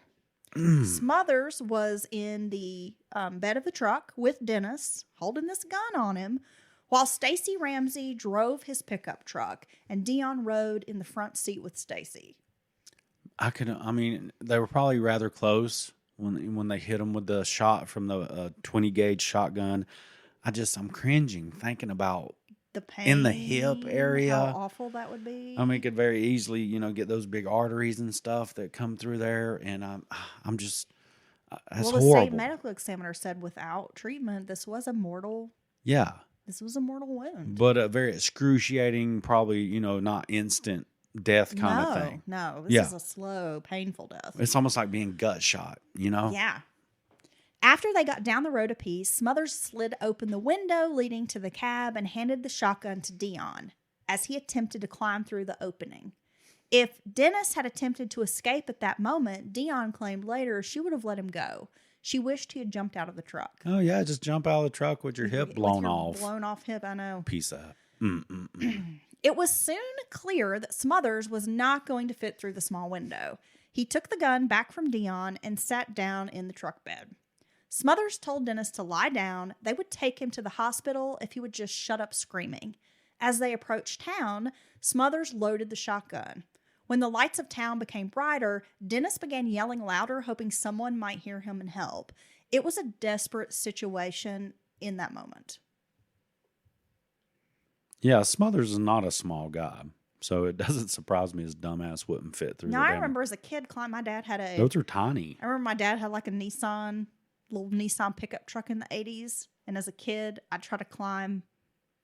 Smothers was in the bed of the truck with Dennis, holding this gun on him, while Stacy Ramsey drove his pickup truck, and Dion rode in the front seat with Stacy. They were probably rather close when they hit him with the shot from the 20-gauge shotgun. I'm cringing thinking about The pain. in the hip area. How awful that would be. It could very easily, get those big arteries and stuff that come through there. And I'm just, that's the horrible. state medical examiner said without treatment, this was a mortal wound. But a very excruciating, probably, not instant death kind of thing. No, this is a slow, painful death. It's almost like being gut shot, Yeah. After they got down the road a piece, Smothers slid open the window leading to the cab and handed the shotgun to Dion as he attempted to climb through the opening. If Dennis had attempted to escape at that moment, Dion claimed later she would have let him go. She wished he had jumped out of the truck. Oh, yeah, just jump out of the truck with your hip blown off. Blown off hip, I know. Piece of... It was soon clear that Smothers was not going to fit through the small window. He took the gun back from Dion and sat down in the truck bed. Smothers told Dennis to lie down. They would take him to the hospital if he would just shut up screaming. As they approached town, Smothers loaded the shotgun. When the lights of town became brighter, Dennis began yelling louder, hoping someone might hear him and help. It was a desperate situation in that moment. Yeah, Smothers is not a small guy, so it doesn't surprise me his dumbass wouldn't fit through Now, the I damn... remember as a kid, my dad had a... Those are tiny. I remember my dad had like a little Nissan pickup truck in the 80s. And as a kid, I'd try to climb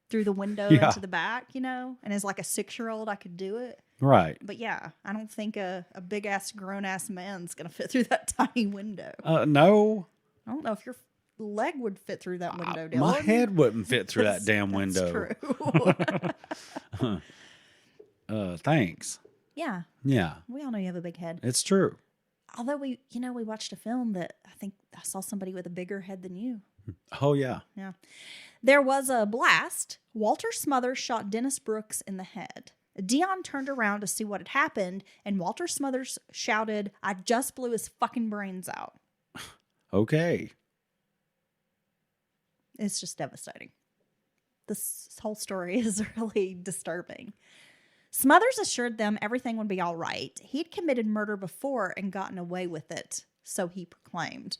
through the window into the back, you know? And as like a 6-year-old, I could do it. Right. But yeah, I don't think a big-ass, grown-ass man's going to fit through that tiny window. No. I don't know if your leg would fit through that window, Dylan. My head wouldn't fit through that damn window. That's true. Thanks. Yeah. Yeah. We all know you have a big head. It's true. Although we watched a film that I think I saw somebody with a bigger head than you. Oh, yeah. Yeah. There was a blast. Walter Smothers shot Dennis Brooks in the head. Dion turned around to see what had happened, and Walter Smothers shouted, "I just blew his fucking brains out." Okay. It's just devastating. This whole story is really disturbing. Smothers assured them everything would be all right. He'd committed murder before and gotten away with it, so he proclaimed.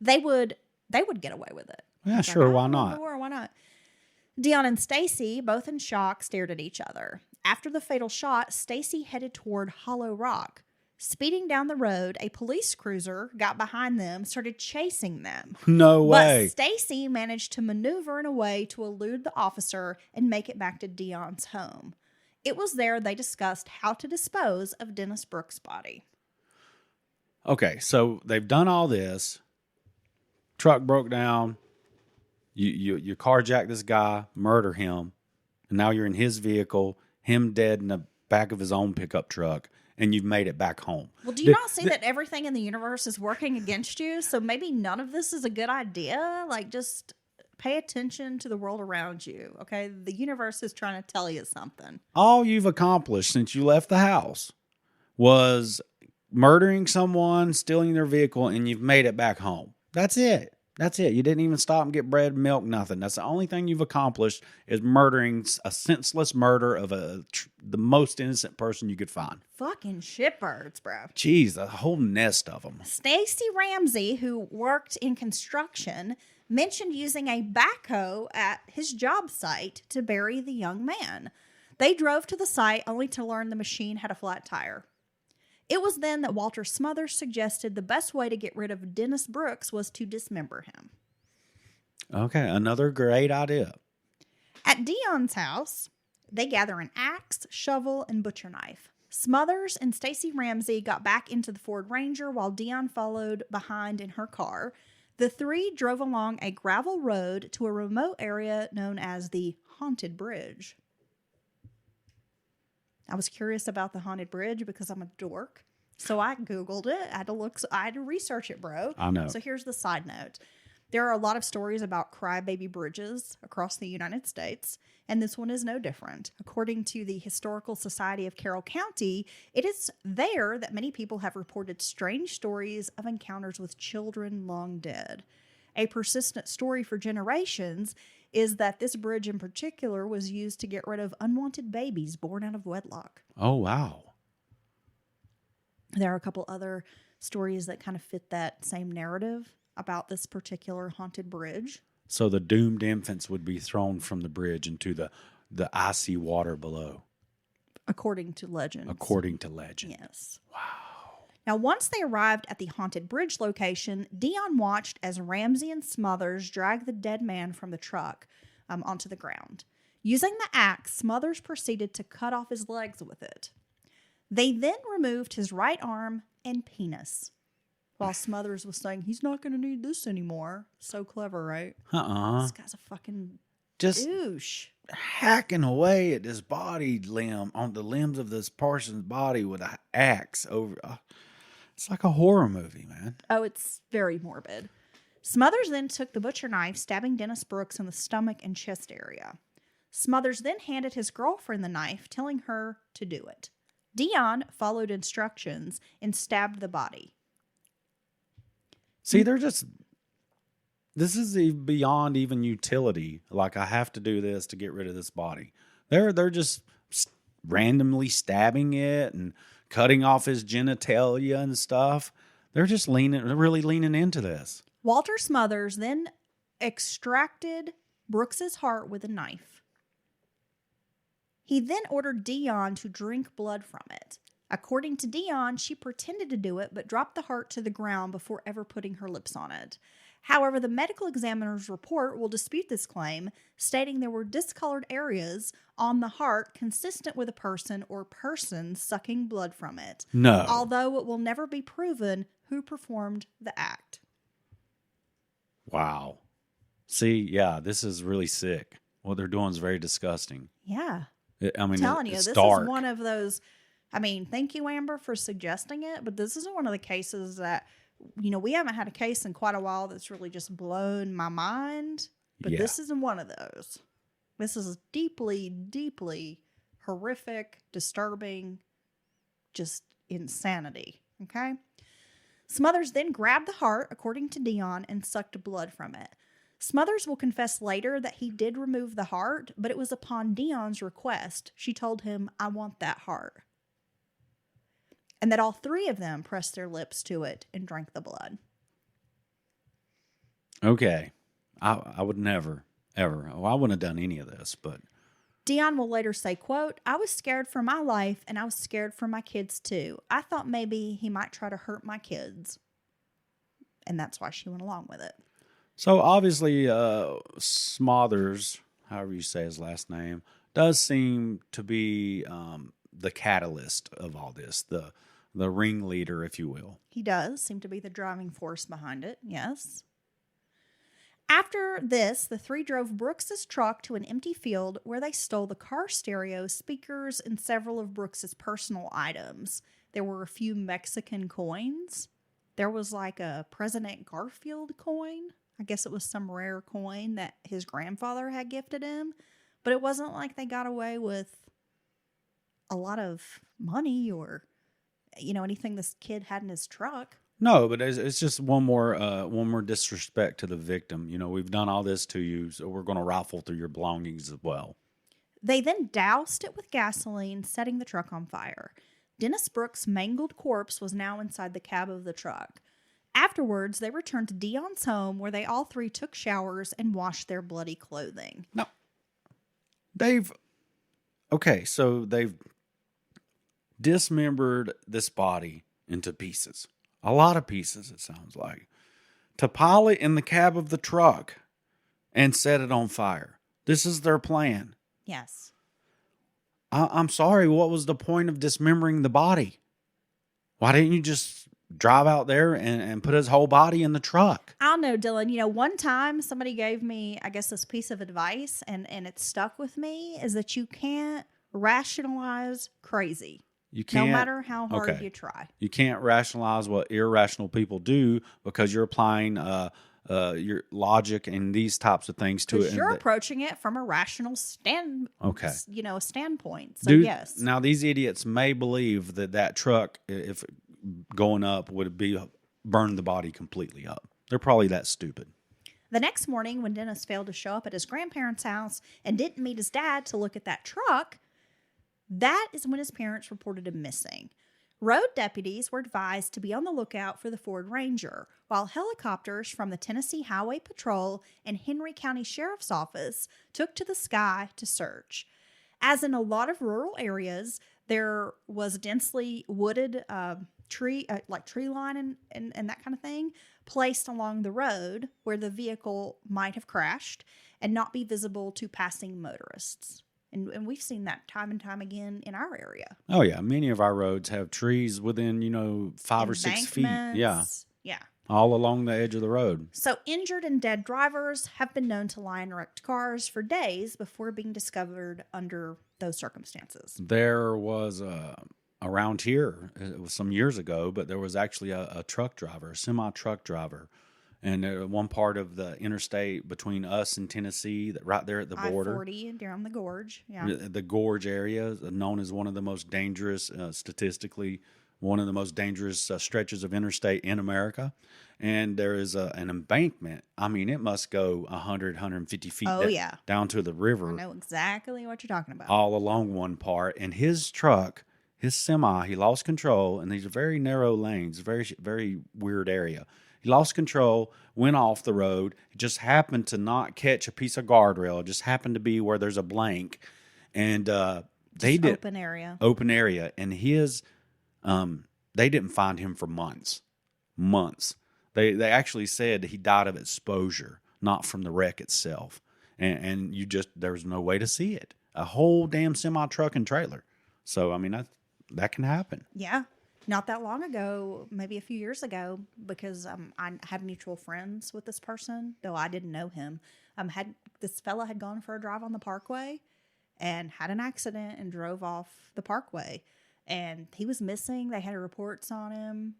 They would get away with it. Yeah, sure, why not? Why not? Dion and Stacy, both in shock, stared at each other. After the fatal shot, Stacy headed toward Hollow Rock. Speeding down the road, a police cruiser got behind them, started chasing them. No way. But Stacy managed to maneuver in a way to elude the officer and make it back to Dion's home. It was there they discussed how to dispose of Dennis Brooks' body. Okay, so they've done all this. Truck broke down. You carjack this guy, murder him, and now you're in his vehicle, him dead in the back of his own pickup truck, and you've made it back home. Well, do you not see that everything in the universe is working against you? So maybe none of this is a good idea? Like, just pay attention to the world around you, okay? The universe is trying to tell you something. All you've accomplished since you left the house was murdering someone, stealing their vehicle, and you've made it back home. That's it. That's it. You didn't even stop and get bread, milk, nothing. That's the only thing you've accomplished is murdering a senseless murder of the most innocent person you could find. Fucking shitbirds, bro. Jeez, a whole nest of them. Stacey Ramsey, who worked in construction, mentioned using a backhoe at his job site to bury the young man. They drove to the site only to learn the machine had a flat tire. It was then that Walter Smothers suggested the best way to get rid of Dennis Brooks was to dismember him. Okay, another great idea. At Dion's house, they gather an axe, shovel, and butcher knife. Smothers and Stacey Ramsey got back into the Ford Ranger while Dion followed behind in her car. The three drove along a gravel road to a remote area known as the Haunted Bridge. I was curious about the Haunted Bridge because I'm a dork. So I Googled it. I had to research it, bro. I know. So here's the side note. There are a lot of stories about crybaby bridges across the United States, and this one is no different. According to the Historical Society of Carroll County, it is there that many people have reported strange stories of encounters with children long dead. A persistent story for generations is that this bridge in particular was used to get rid of unwanted babies born out of wedlock. Oh, wow. There are a couple other stories that kind of fit that same narrative about this particular haunted bridge. So the doomed infants would be thrown from the bridge into the icy water below. According to legends. According to legend. Yes. Wow. Now, once they arrived at the haunted bridge location, Dion watched as Ramsey and Smothers dragged the dead man from the truck onto the ground. Using the axe, Smothers proceeded to cut off his legs with it. They then removed his right arm and penis, while Smothers was saying, he's not going to need this anymore. So clever, right? This guy's a fucking just douche. Hacking away at this body limb, on the limbs of this person's body with an axe over. It's like a horror movie, man. Oh, it's very morbid. Smothers then took the butcher knife, stabbing Dennis Brooks in the stomach and chest area. Smothers then handed his girlfriend the knife, telling her to do it. Dion followed instructions and stabbed the body. See, this is beyond even utility. Like, I have to do this to get rid of this body. They're just randomly stabbing it and cutting off his genitalia and stuff. They're just really leaning into this. Walter Smothers then extracted Brooks's heart with a knife. He then ordered Dion to drink blood from it. According to Dion, she pretended to do it, but dropped the heart to the ground before ever putting her lips on it. However, the medical examiner's report will dispute this claim, stating there were discolored areas on the heart consistent with a person or persons sucking blood from it. No. Although it will never be proven who performed the act. Wow. See, yeah, this is really sick. What they're doing is very disgusting. Yeah. I mean, I'm telling you, it's this dark. is one of those. I mean, thank you, Amber, for suggesting it, but this is one of the cases that, we haven't had a case in quite a while that's really just blown my mind, but Yeah. this isn't one of those. This is deeply, deeply horrific, disturbing, just insanity, okay? Smothers then grabbed the heart, according to Dion, and sucked blood from it. Smothers will confess later that he did remove the heart, but it was upon Dion's request. She told him, "I want that heart." And that all three of them pressed their lips to it and drank the blood. Okay. I would never, ever. Well, I wouldn't have done any of this, but. Dion will later say, quote, "I was scared for my life and I was scared for my kids too. I thought maybe he might try to hurt my kids." And that's why she went along with it. So obviously, Smothers, however you say his last name, does seem to be the catalyst of all this, the ringleader, if you will. He does seem to be the driving force behind it, yes. After this, the three drove Brooks's truck to an empty field where they stole the car stereo, speakers, and several of Brooks's personal items. There were a few Mexican coins. There was like a President Garfield coin. I guess it was some rare coin that his grandfather had gifted him. But it wasn't like they got away with a lot of money or, anything this kid had in his truck. No, but it's just one more disrespect to the victim. We've done all this to you, so we're going to rifle through your belongings as well. They then doused it with gasoline, setting the truck on fire. Dennis Brooks' mangled corpse was now inside the cab of the truck. Afterwards, they returned to Dion's home where they all three took showers and washed their bloody clothing. No. So they've dismembered this body into pieces. A lot of pieces, it sounds like. To pile it in the cab of the truck and set it on fire. This is their plan. Yes. I'm sorry, what was the point of dismembering the body? Why didn't you just drive out there and put his whole body in the truck? I don't know, Dylan. One time somebody gave me, I guess, this piece of advice, and it stuck with me, is that you can't rationalize crazy. You can't, no matter how hard you try. You can't rationalize what irrational people do because you're applying your logic and these types of things to it. Because you're approaching it from a rational standpoint. So Dude, yes. Now these idiots may believe that truck, if going up, would be burn the body completely up. They're probably that stupid. The next morning, when Dennis failed to show up at his grandparents' house and didn't meet his dad to look at that truck, that is when his parents reported him missing. Road deputies were advised to be on the lookout for the Ford Ranger, while helicopters from the Tennessee Highway Patrol and Henry County Sheriff's Office took to the sky to search. As in a lot of rural areas, there was densely wooded tree line and that kind of thing placed along the road where the vehicle might have crashed and not be visible to passing motorists. And we've seen that time and time again in our area. Oh, yeah. Many of our roads have trees within, 5 or 6 feet. Yeah. Yeah. All along the edge of the road. So injured and dead drivers have been known to lie in wrecked cars for days before being discovered under those circumstances. There was around here, it was some years ago, but there was actually a truck driver, a semi-truck driver, And one part of the interstate between us and Tennessee, that right there at the border, I-40 and down the gorge. Yeah. the gorge area, is known as one of the most dangerous, statistically, one of the most dangerous stretches of interstate in America. And there is an embankment. I mean, it must go 100, 150 feet down to the river. I know exactly what you're talking about. All along one part. And his truck, his semi, he lost control. And these are very narrow lanes, very, very weird area. He lost control, went off the road. He just happened to not catch a piece of guardrail. It just happened to be where there's a blank. And they did open area. Open area. And his they didn't find him for months. They actually said he died of exposure, not from the wreck itself. And there was no way to see it. A whole damn semi truck and trailer. So I mean that can happen. Yeah. Not that long ago, maybe a few years ago, because I had mutual friends with this person, though I didn't know him. This fella had gone for a drive on the Parkway and had an accident and drove off the Parkway. And he was missing. They had reports on him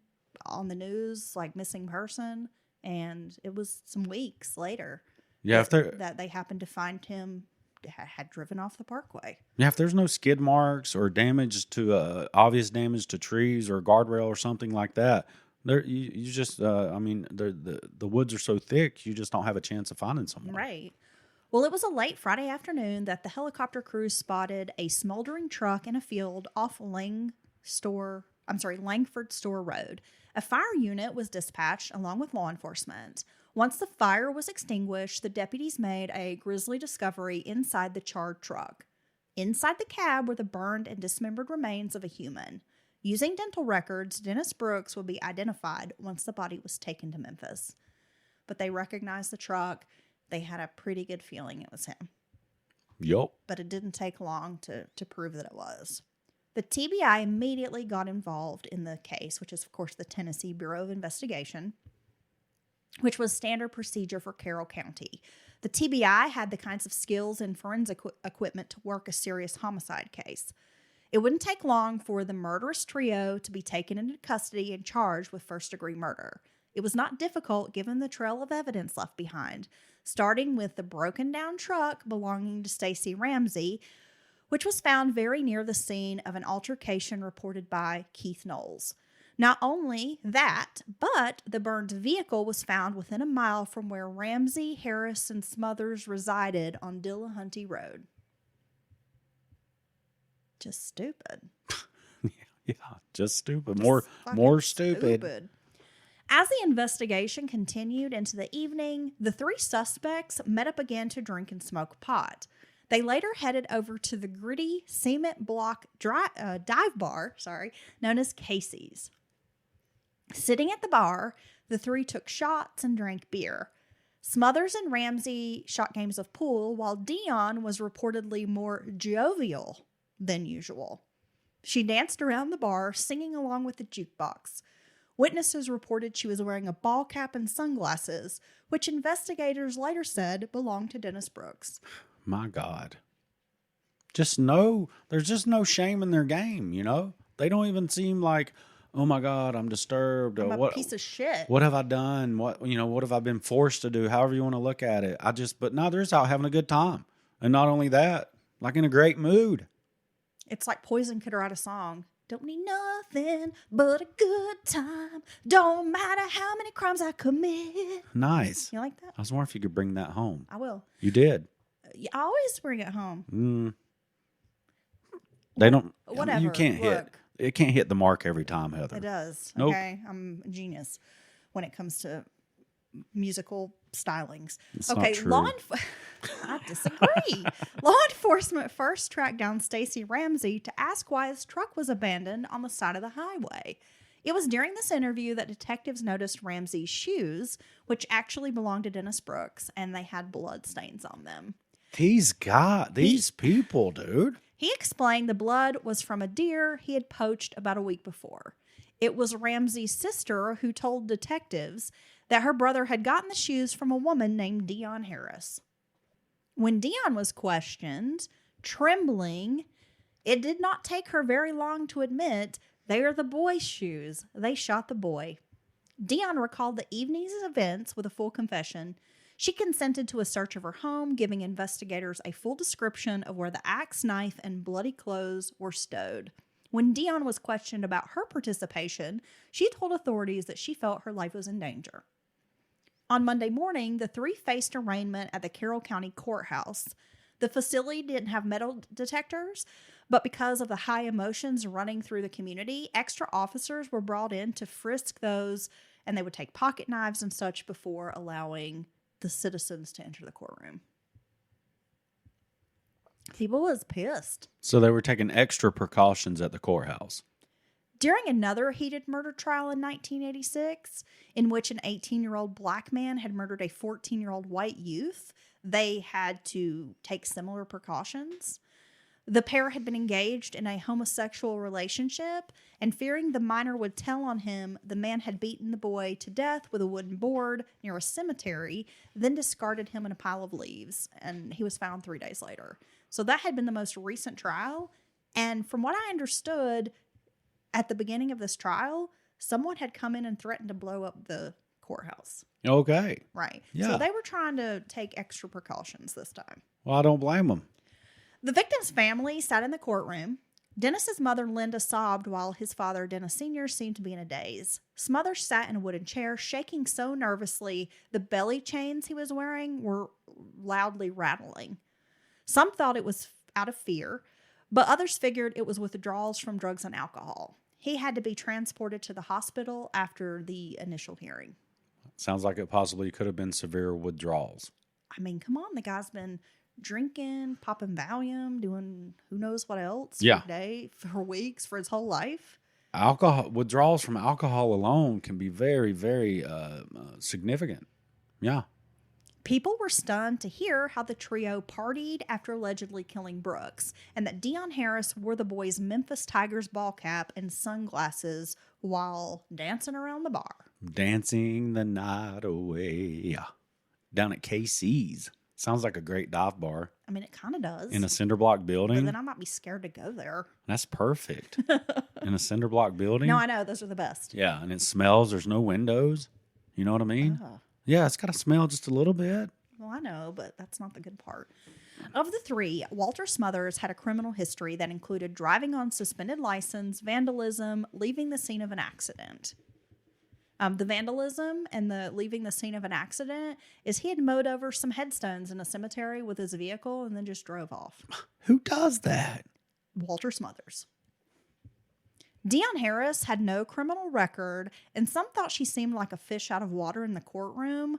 on the news, like missing person. And it was some weeks later that they happened to find him had driven off the Parkway. Yeah, if there's no skid marks or damage to obvious damage to trees or a guardrail or something like that, you just I mean the woods are so thick, you just don't have a chance of finding someone. Right. Well, it was a late Friday afternoon that the helicopter crew spotted a smoldering truck in a field off Langford Store Road. A fire unit was dispatched along with law enforcement. Once the fire was extinguished, the deputies made a grisly discovery inside the charred truck. Inside the cab were the burned and dismembered remains of a human. Using dental records, Dennis Brooks would be identified once the body was taken to Memphis. But they recognized the truck. They had a pretty good feeling it was him. Yup. But it didn't take long to prove that it was. The TBI immediately got involved in the case, which is, of course, the Tennessee Bureau of Investigation, which was standard procedure for Carroll County. The TBI had the kinds of skills and forensic equipment to work a serious homicide case. It wouldn't take long for the murderous trio to be taken into custody and charged with first-degree murder. It was not difficult given the trail of evidence left behind, starting with the broken-down truck belonging to Stacey Ramsey, which was found very near the scene of an altercation reported by Keith Knowles. Not only that, but the burned vehicle was found within a mile from where Ramsey, Harris, and Smothers resided on Dillahunty Road. Just stupid. Yeah, just stupid. More stupid. As the investigation continued into the evening, the three suspects met up again to drink and smoke pot. They later headed over to the gritty cement block dive bar, known as Casey's. Sitting at the bar, the three took shots and drank beer. Smothers and Ramsey shot games of pool, while Dion was reportedly more jovial than usual. She danced around the bar, singing along with the jukebox. Witnesses reported she was wearing a ball cap and sunglasses, which investigators later said belonged to Dennis Brooks. My God. There's just no shame in their game, you know? They don't even seem like, oh my God, I'm disturbed. I'm a piece of shit. What have I done? What have I been forced to do? However you want to look at it. But now they're just out having a good time. And not only that, like in a great mood. It's like Poison could write a song. Don't need nothing but a good time. Don't matter how many crimes I commit. Nice. You like that? I was wondering if you could bring that home. I will. You did. I always bring it home. They don't. Whatever. You can't hit. It can't hit the mark every time, Heather. It does. Nope. Okay. I'm a genius when it comes to musical stylings. It's okay. not true. I disagree. Law enforcement first tracked down Stacey Ramsey to ask why his truck was abandoned on the side of the highway. It was during this interview that detectives noticed Ramsey's shoes, which actually belonged to Dennis Brooks, and they had blood stains on them. These people, dude. He explained the blood was from a deer he had poached about a week before. It was Ramsey's sister who told detectives that her brother had gotten the shoes from a woman named Dion Harris. When Dion was questioned, trembling, it did not take her very long to admit they are the boy's shoes. They shot the boy. Dion recalled the evening's events with a full confession. She consented to a search of her home, giving investigators a full description of where the axe, knife, and bloody clothes were stowed. When Dion was questioned about her participation, she told authorities that she felt her life was in danger. On Monday morning, the three faced arraignment at the Carroll County courthouse. The facility didn't have metal detectors, but because of the high emotions running through the community, extra officers were brought in to frisk those, and they would take pocket knives and such before allowing the citizens to enter the courtroom. People was pissed. So they were taking extra precautions at the courthouse. During another heated murder trial in 1986, in which an 18-year-old black man had murdered a 14-year-old white youth, they had to take similar precautions. The pair had been engaged in a homosexual relationship, and fearing the minor would tell on him, the man had beaten the boy to death with a wooden board near a cemetery, then discarded him in a pile of leaves, and he was found 3 days later. So that had been the most recent trial, and from what I understood, at the beginning of this trial, someone had come in and threatened to blow up the courthouse. Okay. Right. Yeah. So they were trying to take extra precautions this time. Well, I don't blame them. The victim's family sat in the courtroom. Dennis's mother, Linda, sobbed while his father, Dennis Sr., seemed to be in a daze. Smothers sat in a wooden chair, shaking so nervously the belly chains he was wearing were loudly rattling. Some thought it was out of fear, but others figured it was withdrawals from drugs and alcohol. He had to be transported to the hospital after the initial hearing. Sounds like it possibly could have been severe withdrawals. I mean, come on, the guy's been drinking, popping Valium, doing who knows what else Yeah. for day, for weeks, for his whole life. Alcohol withdrawals from alcohol alone can be very, very significant. Yeah. People were stunned to hear how the trio partied after allegedly killing Brooks, and that Dion Harris wore the boy's Memphis Tigers ball cap and sunglasses while dancing around the bar. Dancing the night away. Down at KC's. Sounds like a great dive bar. I mean, it kind of does. In a cinder block building. But then I might be scared to go there. That's perfect. In a cinder block building. No, I know. Those are the best. Yeah, and it smells. There's no windows. You know what I mean? Yeah, it's got to smell just a little bit. Well, I know, but that's not the good part. Of the three, Walter Smothers had a criminal history that included driving on suspended license, vandalism, leaving the scene of an accident. The vandalism and the leaving the scene of an accident is he had mowed over some headstones in a cemetery with his vehicle and then just drove off. Who does that? Walter Smothers. Dion Harris had no criminal record, and some thought she seemed like a fish out of water in the courtroom.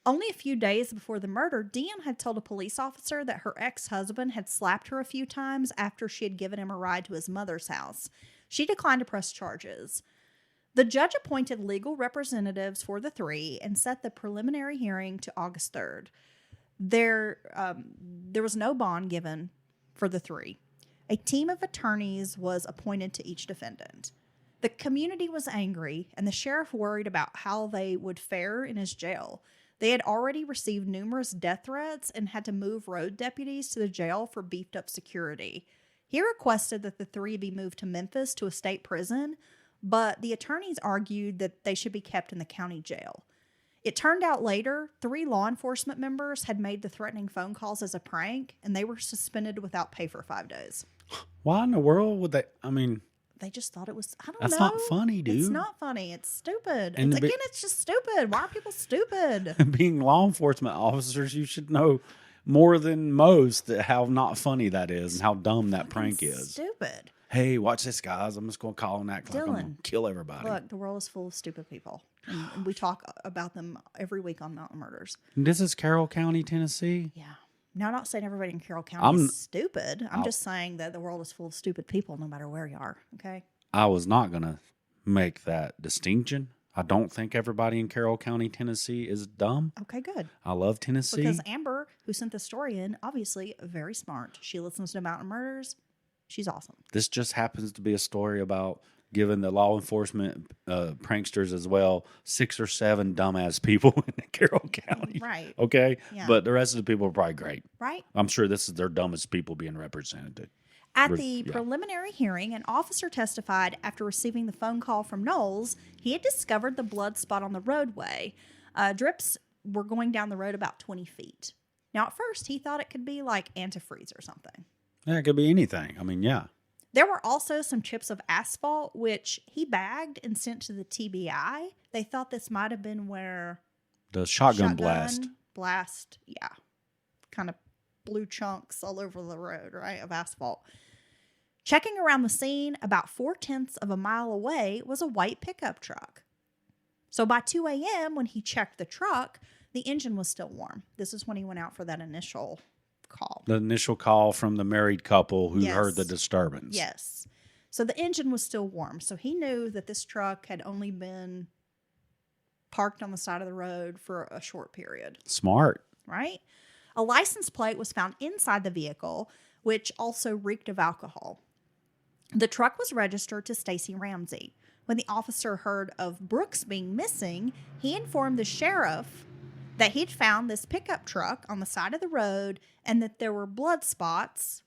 Only a few days before the murder, Dion had told a police officer that her ex-husband had slapped her a few times after she had given him a ride to his mother's house. She declined to press charges. The judge appointed legal representatives for the three and set the preliminary hearing to August 3rd. There was no bond given for the three. A team of attorneys was appointed to each defendant. The community was angry, and the sheriff worried about how they would fare in his jail. They had already received numerous death threats and had to move road deputies to the jail for beefed up security. He requested that the three be moved to Memphis to a state prison, but the attorneys argued that they should be kept in the county jail. It turned out later, 3 law enforcement members had made the threatening phone calls as a prank, and they were suspended without pay for 5 days. Why in the world would they? I mean, They just thought it was, I don't that's know. not funny, dude. It's not funny. It's stupid. And It's just stupid. Why are people stupid? being law enforcement officers, you should know more than most that how not funny that is and how dumb that prank is. Stupid. Hey, watch this, guys. I'm just going to call and act like I'm Dylan, going to kill everybody. Look, the world is full of stupid people. And we talk about them every week on Mountain Murders. This is Carroll County, Tennessee. Yeah. Now, I'm not saying everybody in Carroll County is stupid. I'm I'll- just saying that the world is full of stupid people no matter where you are. Okay? I was not going to make that distinction. I don't think everybody in Carroll County, Tennessee is dumb. Okay, good. I love Tennessee. Because Amber, who sent the story in, obviously very smart. She listens to Mountain Murders. She's awesome. This just happens to be a story about giving the law enforcement pranksters as well 6 or 7 dumbass people in Carroll County. Right. Okay? Yeah. But the rest of the people are probably great. Right? I'm sure this is their dumbest people being represented. At the preliminary hearing, an officer testified after receiving the phone call from Knowles, he had discovered the blood spot on the roadway. Drips were going down the road about 20 feet. Now, at first, he thought it could be like antifreeze or something. Yeah, it could be anything. I mean, yeah. There were also some chips of asphalt, which he bagged and sent to the TBI. They thought this might have been where... The shotgun blast. Yeah. Kind of blue chunks all over the road, right, of asphalt. Checking around the scene, about 4/10 of a mile away was a white pickup truck. So by 2 a.m., when he checked the truck, the engine was still warm. This is when he went out for that initial call. The initial call from the married couple who heard the disturbance. Yes. So the engine was still warm. So he knew that this truck had only been parked on the side of the road for a short period. Smart. Right? A license plate was found inside the vehicle, which also reeked of alcohol. The truck was registered to Stacy Ramsey. When the officer heard of Brooks being missing, he informed the sheriff that he'd found this pickup truck on the side of the road and that there were blood spots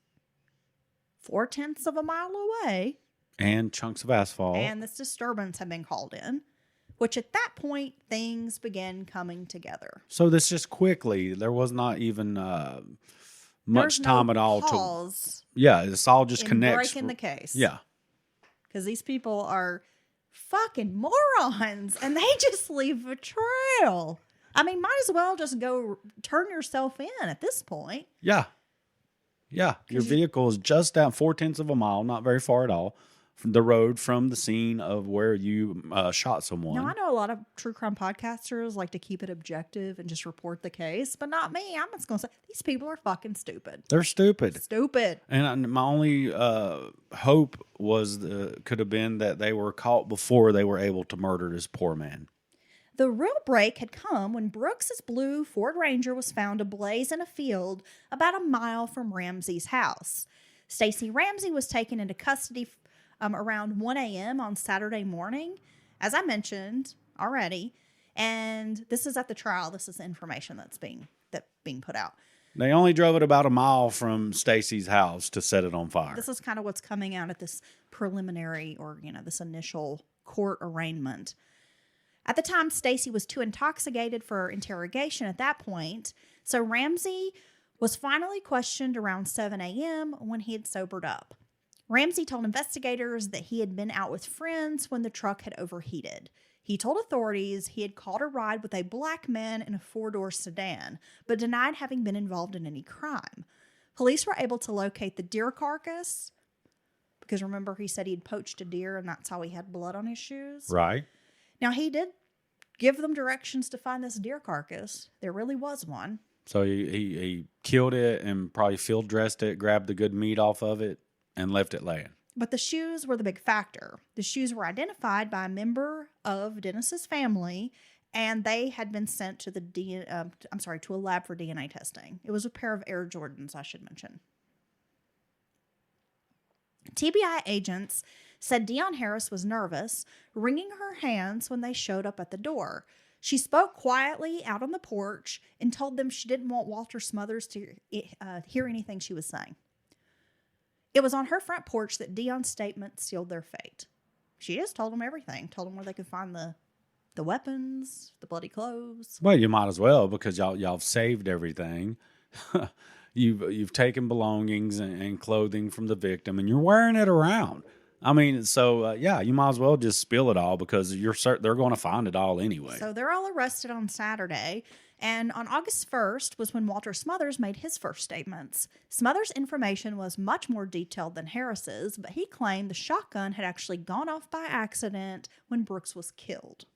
4/10 of a mile away. And chunks of asphalt. And this disturbance had been called in, which at that point, things began coming together. So this just quickly, there was not even much time at all pause to... Yeah, this all just connects. Breaking the case. Yeah. Because these people are fucking morons and they just leave a trail. I mean, might as well just go turn yourself in at this point. Yeah. Yeah. Your vehicle is just down 4/10 of a mile, not very far at all, from the road from the scene of where you shot someone. Now, I know a lot of true crime podcasters like to keep it objective and just report the case, but not me. I'm just going to say these people are fucking stupid. They're stupid. Stupid. And my only hope was could have been that they were caught before they were able to murder this poor man. The real break had come when Brooks's blue Ford Ranger was found ablaze in a field about a mile from Ramsey's house. Stacy Ramsey was taken into custody around 1 a.m. on Saturday morning, as I mentioned already. And this is at the trial. This is the information that's being put out. They only drove it about a mile from Stacy's house to set it on fire. This is kind of what's coming out at this preliminary or, this initial court arraignment. At the time, Stacy was too intoxicated for interrogation at that point, so Ramsey was finally questioned around 7 a.m. when he had sobered up. Ramsey told investigators that he had been out with friends when the truck had overheated. He told authorities he had called a ride with a black man in a four-door sedan, but denied having been involved in any crime. Police were able to locate the deer carcass, because remember he said he'd poached a deer and that's how he had blood on his shoes? Right. Now, he did give them directions to find this deer carcass. There really was one. So he killed it and probably field dressed it, grabbed the good meat off of it, and left it laying. But the shoes were the big factor. The shoes were identified by a member of Dennis's family, and they had been sent to to a lab for DNA testing. It was a pair of Air Jordans, I should mention. TBI agents said Dion Harris was nervous, wringing her hands when they showed up at the door. She spoke quietly out on the porch and told them she didn't want Walter Smothers to hear anything she was saying. It was on her front porch that Dion's statement sealed their fate. She just told them everything, told them where they could find the weapons, the bloody clothes. Well, you might as well, because y'all saved everything. You've taken belongings and clothing from the victim, and you're wearing it around. I mean, so you might as well just spill it all, because they're going to find it all anyway. So they're all arrested on Saturday, and on August 1st was when Walter Smothers made his first statements. Smothers' information was much more detailed than Harris's, but he claimed the shotgun had actually gone off by accident when Brooks was killed.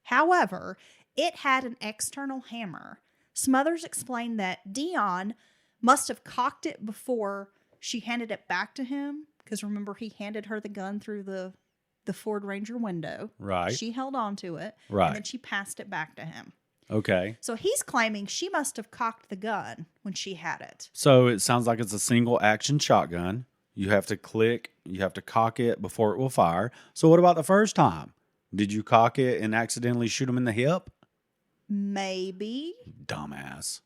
However, it had an external hammer. Smothers explained that Dion must have cocked it before she handed it back to him, because remember, he handed her the gun through the Ford Ranger window. Right. She held on to it. Right. And then she passed it back to him. Okay. So he's claiming she must have cocked the gun when she had it. So it sounds like it's a single action shotgun. You have to cock it before it will fire. So what about the first time? Did you cock it and accidentally shoot him in the hip? Maybe. Dumbass.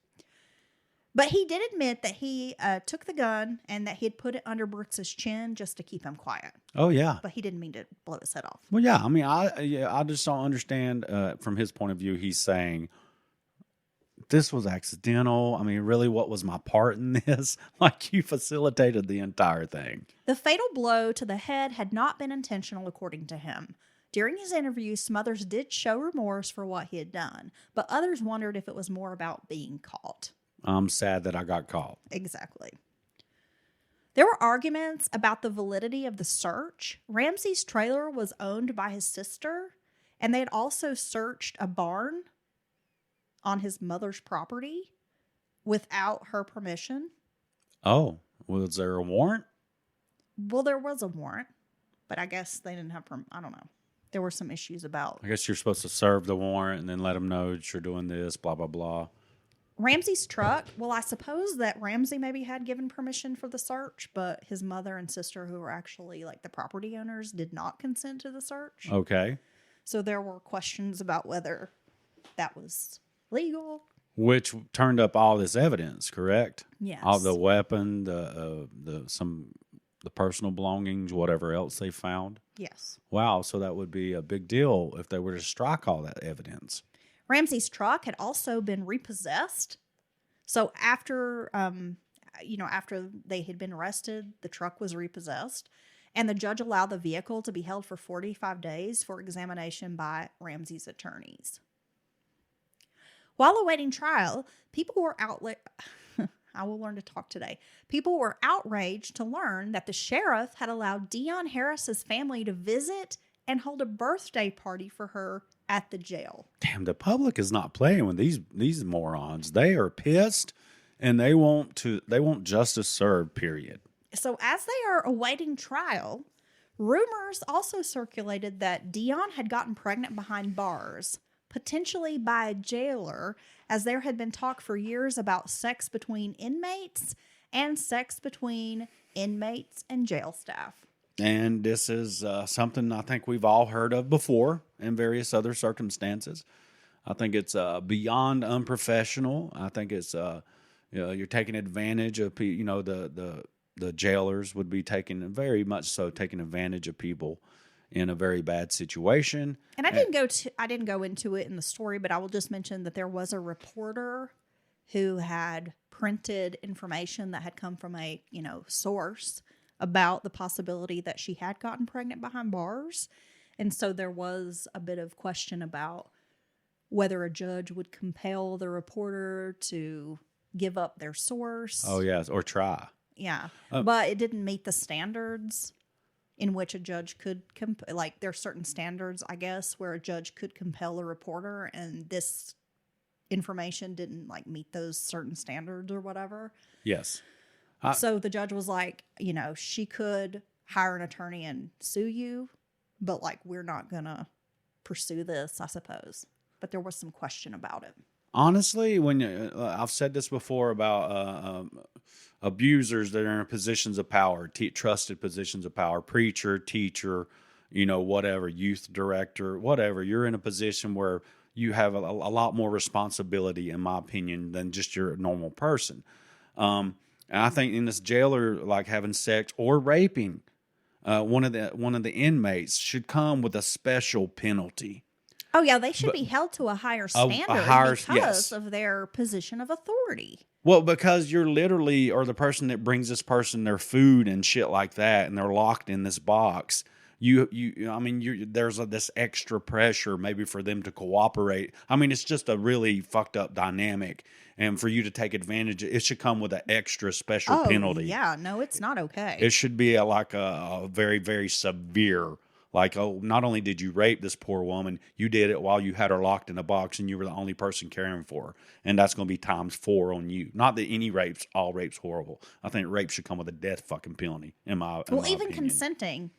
But he did admit that he took the gun and that he had put it under Brooks's chin just to keep him quiet. Oh, yeah. But he didn't mean to blow his head off. Well, yeah. I mean, I just don't understand from his point of view. He's saying this was accidental. I mean, really, what was my part in this? Like, you facilitated the entire thing. The fatal blow to the head had not been intentional, according to him. During his interview, Smothers did show remorse for what he had done, but others wondered if it was more about being caught. I'm sad that I got caught. Exactly. There were arguments about the validity of the search. Ramsey's trailer was owned by his sister, and they had also searched a barn on his mother's property without her permission. Oh, was there a warrant? Well, there was a warrant, but I guess they didn't have I don't know. There were some issues about... I guess you're supposed to serve the warrant and then let them know that you're doing this, blah, blah, blah. Ramsey's truck, well, I suppose that Ramsey maybe had given permission for the search, but his mother and sister, who were actually like the property owners, did not consent to the search. Okay. So there were questions about whether that was legal. Which turned up all this evidence, correct? Yes. All the weapon, the personal belongings, whatever else they found. Yes. Wow, so that would be a big deal if they were to strike all that evidence. Ramsey's truck had also been repossessed. So after, after they had been arrested, the truck was repossessed, and the judge allowed the vehicle to be held for 45 days for examination by Ramsey's attorneys. While awaiting trial, people were I will learn to talk today. People were outraged to learn that the sheriff had allowed Dion Harris's family to visit and hold a birthday party for her at the jail. Damn, the public is not playing with these morons. They are pissed, and they want justice served, period. So as they are awaiting trial, rumors also circulated that Dion had gotten pregnant behind bars, potentially by a jailer, as there had been talk for years about sex between inmates and sex between inmates and jail staff. And this is something I think we've all heard of before in various other circumstances. I think it's beyond unprofessional. I think it's you're taking advantage of the jailers would be taking advantage of people in a very bad situation. And I didn't go into it in the story, but I will just mention that there was a reporter who had printed information that had come from a source about the possibility that she had gotten pregnant behind bars. And so there was a bit of question about whether a judge would compel the reporter to give up their source. Oh, yes, or try. Yeah, but it didn't meet the standards in which a judge could, there are certain standards, I guess, where a judge could compel a reporter, and this information didn't meet those certain standards or whatever. Yes. So the judge was like, she could hire an attorney and sue you, but we're not going to pursue this, I suppose. But there was some question about it. Honestly, when I've said this before about abusers that are in positions of power, trusted positions of power, preacher, teacher, whatever, youth director, whatever, you're in a position where you have a lot more responsibility, in my opinion, than just your normal person. And I think in this jailer, having sex or raping one of the inmates should come with a special penalty. Oh, yeah, they should be held to a higher standard because of their position of authority. Well, because you're literally, or the person that brings this person their food and shit like that, and they're locked in this box. There's this extra pressure maybe for them to cooperate. I mean, it's just a really fucked up dynamic. And for you to take advantage, it should come with an extra special penalty. Yeah, no, it's not okay. It should be a very, very severe, not only did you rape this poor woman, you did it while you had her locked in a box and you were the only person caring for her. And that's going to be times 4 on you. Not that all rape's horrible. I think rape should come with a death fucking penalty, in my opinion. Consenting.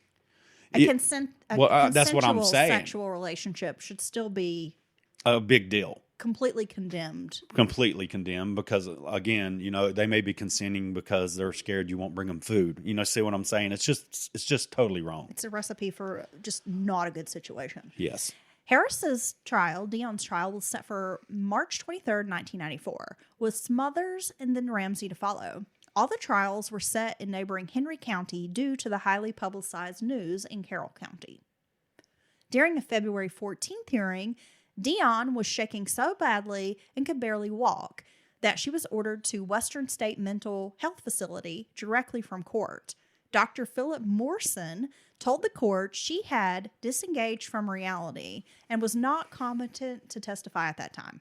That's what I'm saying. Sexual relationship should still be a big deal. Completely condemned because, again, they may be consenting because they're scared you won't bring them food. See what I'm saying? It's just totally wrong. It's a recipe for just not a good situation. Yes. Harris's trial, Dion's trial, was set for March 23rd, 1994, with Smothers and then Ramsey to follow. All the trials were set in neighboring Henry County due to the highly publicized news in Carroll County. During the February 14th hearing, Dion was shaking so badly and could barely walk that she was ordered to Western State Mental Health Facility directly from court. Dr. Philip Morrison told the court she had disengaged from reality and was not competent to testify at that time.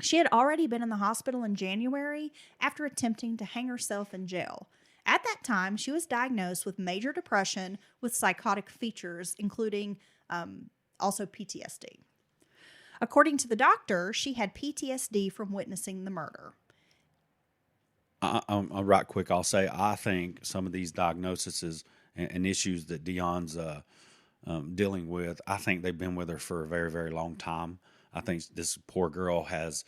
She had already been in the hospital in January after attempting to hang herself in jail. At that time, she was diagnosed with major depression with psychotic features, including also PTSD. According to the doctor, she had PTSD from witnessing the murder. Right quick, I'll say I think some of these diagnoses and issues that Dion's dealing with, I think they've been with her for a very, very long time. I think this poor girl has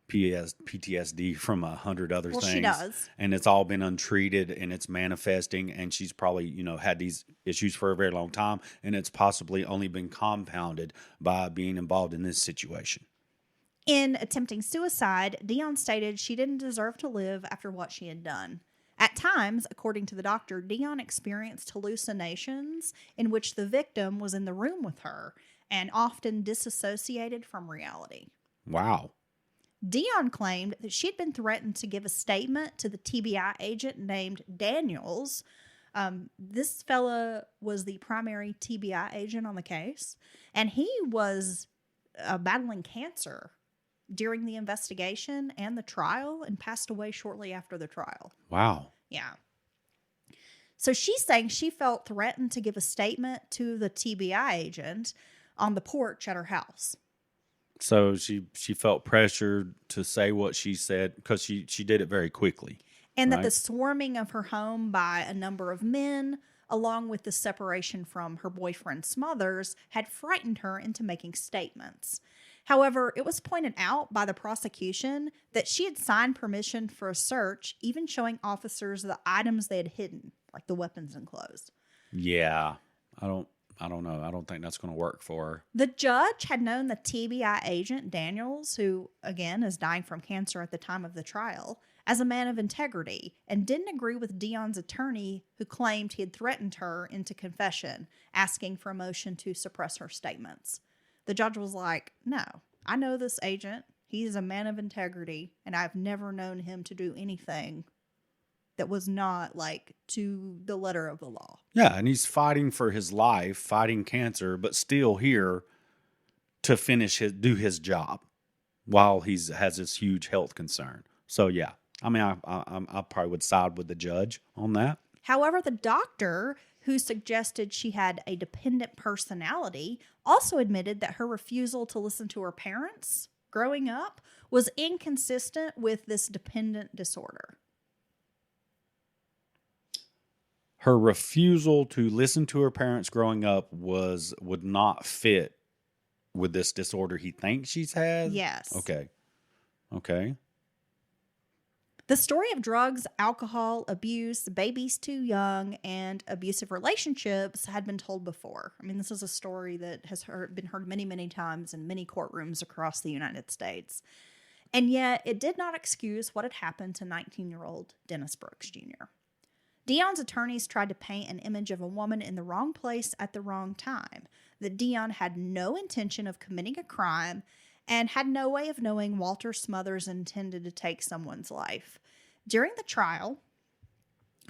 PTSD from 100 other things. She does. And it's all been untreated and it's manifesting, and she's probably, had these issues for a very long time, and it's possibly only been compounded by being involved in this situation. In attempting suicide, Dion stated she didn't deserve to live after what she had done. At times, according to the doctor, Dion experienced hallucinations in which the victim was in the room with her and often disassociated from reality. Wow. Dion claimed that she had been threatened to give a statement to the TBI agent named Daniels. This fella was the primary TBI agent on the case, and he was battling cancer during the investigation and the trial and passed away shortly after the trial. Wow. Yeah. So she's saying she felt threatened to give a statement to the TBI agent on the porch at her house. So she felt pressured to say what she said because she did it very quickly. And right? that the swarming of her home by a number of men, along with the separation from her boyfriend Smothers, had frightened her into making statements. However, it was pointed out by the prosecution that she had signed permission for a search, even showing officers the items they had hidden, like the weapons and clothes. Yeah, I don't know. I don't think that's going to work for her. The judge had known the TBI agent, Daniels, who, again, is dying from cancer at the time of the trial, as a man of integrity, and didn't agree with Dion's attorney, who claimed he had threatened her into confession, asking for a motion to suppress her statements. The judge was like, no, I know this agent. He's a man of integrity, and I've never known him to do anything that was not like to the letter of the law. Yeah, and he's fighting for his life, fighting cancer, but still here to do his job while has this huge health concern. So yeah, I mean, I probably would side with the judge on that. However, the doctor who suggested she had a dependent personality also admitted that her refusal to listen to her parents growing up was inconsistent with this dependent disorder. Her refusal to listen to her parents growing up would not fit with this disorder he thinks she's had? Yes. Okay. The story of drugs, alcohol, abuse, babies too young, and abusive relationships had been told before. I mean, this is a story that has been heard many, many times in many courtrooms across the United States. And yet, it did not excuse what had happened to 19-year-old Dennis Brooks Jr. Dion's attorneys tried to paint an image of a woman in the wrong place at the wrong time, that Dion had no intention of committing a crime and had no way of knowing Walter Smothers intended to take someone's life. During the trial,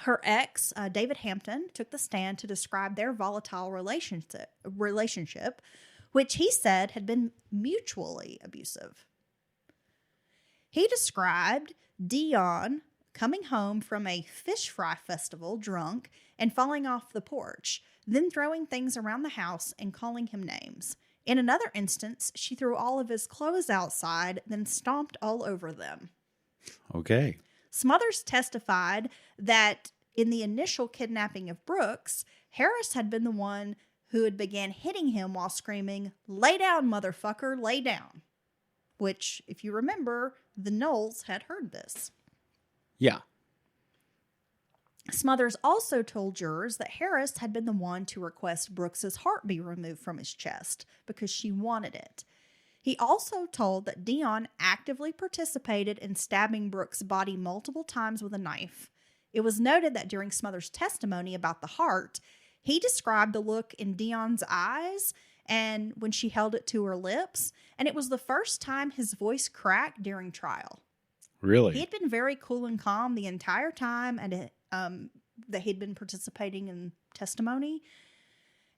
her ex, David Hampton, took the stand to describe their volatile relationship, which he said had been mutually abusive. He described Dion coming home from a fish fry festival drunk and falling off the porch, then throwing things around the house and calling him names. In another instance, she threw all of his clothes outside, then stomped all over them. Okay. Smothers testified that in the initial kidnapping of Brooks, Harris had been the one who had began hitting him while screaming, "Lay down, motherfucker, lay down." Which, if you remember, the Knowles had heard this. Yeah. Smothers also told jurors that Harris had been the one to request Brooks's heart be removed from his chest because she wanted it. He also told that Dion actively participated in stabbing Brooks' body multiple times with a knife. It was noted that during Smothers' testimony about the heart, he described the look in Dion's eyes and when she held it to her lips, and it was the first time his voice cracked during trial. Really? He had been very cool and calm the entire time and that he'd been participating in testimony,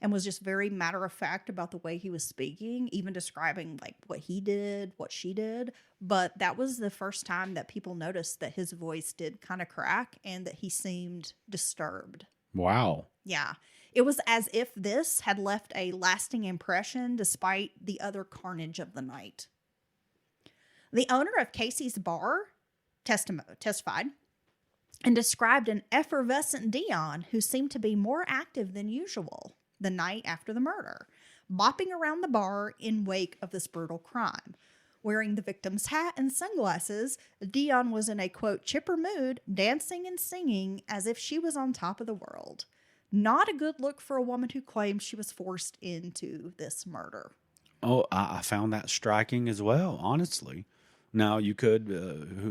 and was just very matter of fact about the way he was speaking, even describing like what he did, what she did. But that was the first time that people noticed that his voice did kind of crack and that he seemed disturbed. Wow. Yeah. It was as if this had left a lasting impression despite the other carnage of the night. The owner of Casey's bar testified and described an effervescent Dion who seemed to be more active than usual the night after the murder, bopping around the bar in wake of this brutal crime. Wearing the victim's hat and sunglasses, Dion was in a, quote, chipper mood, dancing and singing as if she was on top of the world. Not a good look for a woman who claimed she was forced into this murder. Oh, I found that striking as well, honestly. Now, you could,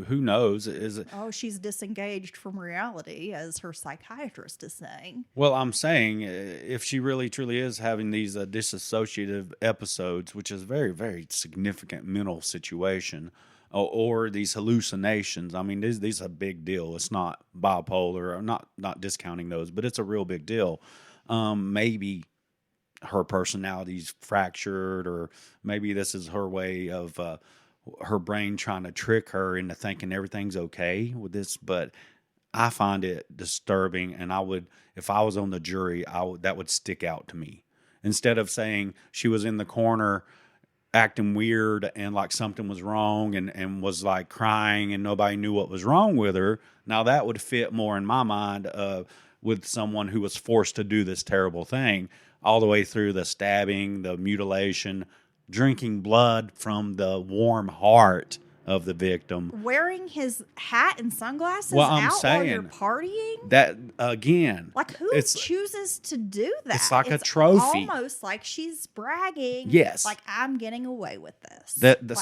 who knows? Is it? Oh, she's disengaged from reality, as her psychiatrist is saying. Well, I'm saying if she really truly is having these dissociative episodes, which is a very, very significant mental situation, or these hallucinations. I mean, these are a big deal. It's not bipolar. I'm not discounting those, but it's a real big deal. Maybe her personality's fractured, or maybe this is her way of her brain trying to trick her into thinking everything's okay with this. But I find it disturbing, and if I was on the jury, that would stick out to me. Instead of saying she was in the corner acting weird and like something was wrong and was like crying and nobody knew what was wrong with her. Now that would fit more in my mind with someone who was forced to do this terrible thing, all the way through the stabbing, the mutilation, drinking blood from the warm heart of the victim. Wearing his hat and sunglasses Well, I'm out while you're saying partying? that, again, Like, who chooses to do that? It's like a trophy. Almost like she's bragging. Yes. Like, I'm getting away with this.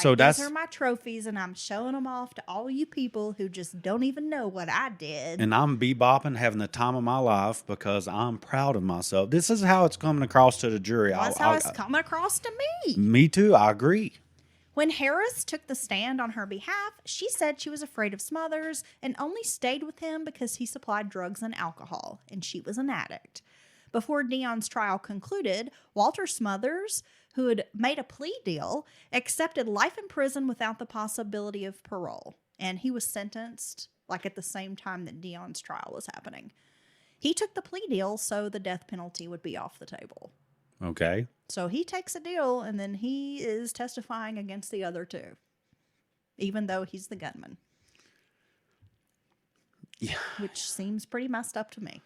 So these are my trophies, and I'm showing them off to all you people who just don't even know what I did. And I'm bebopping, having the time of my life because I'm proud of myself. This is how it's coming across to the jury. Well, that's how it's coming across to me. Me too. I agree. When Harris took the stand on her behalf, she said she was afraid of Smothers and only stayed with him because he supplied drugs and alcohol, and she was an addict. Before Dion's trial concluded, Walter Smothers, who had made a plea deal, accepted life in prison without the possibility of parole, and he was sentenced like at the same time that Dion's trial was happening. He took the plea deal so the death penalty would be off the table. Okay. So he takes a deal, and then he is testifying against the other two, even though he's the gunman. Yeah. Which seems pretty messed up to me.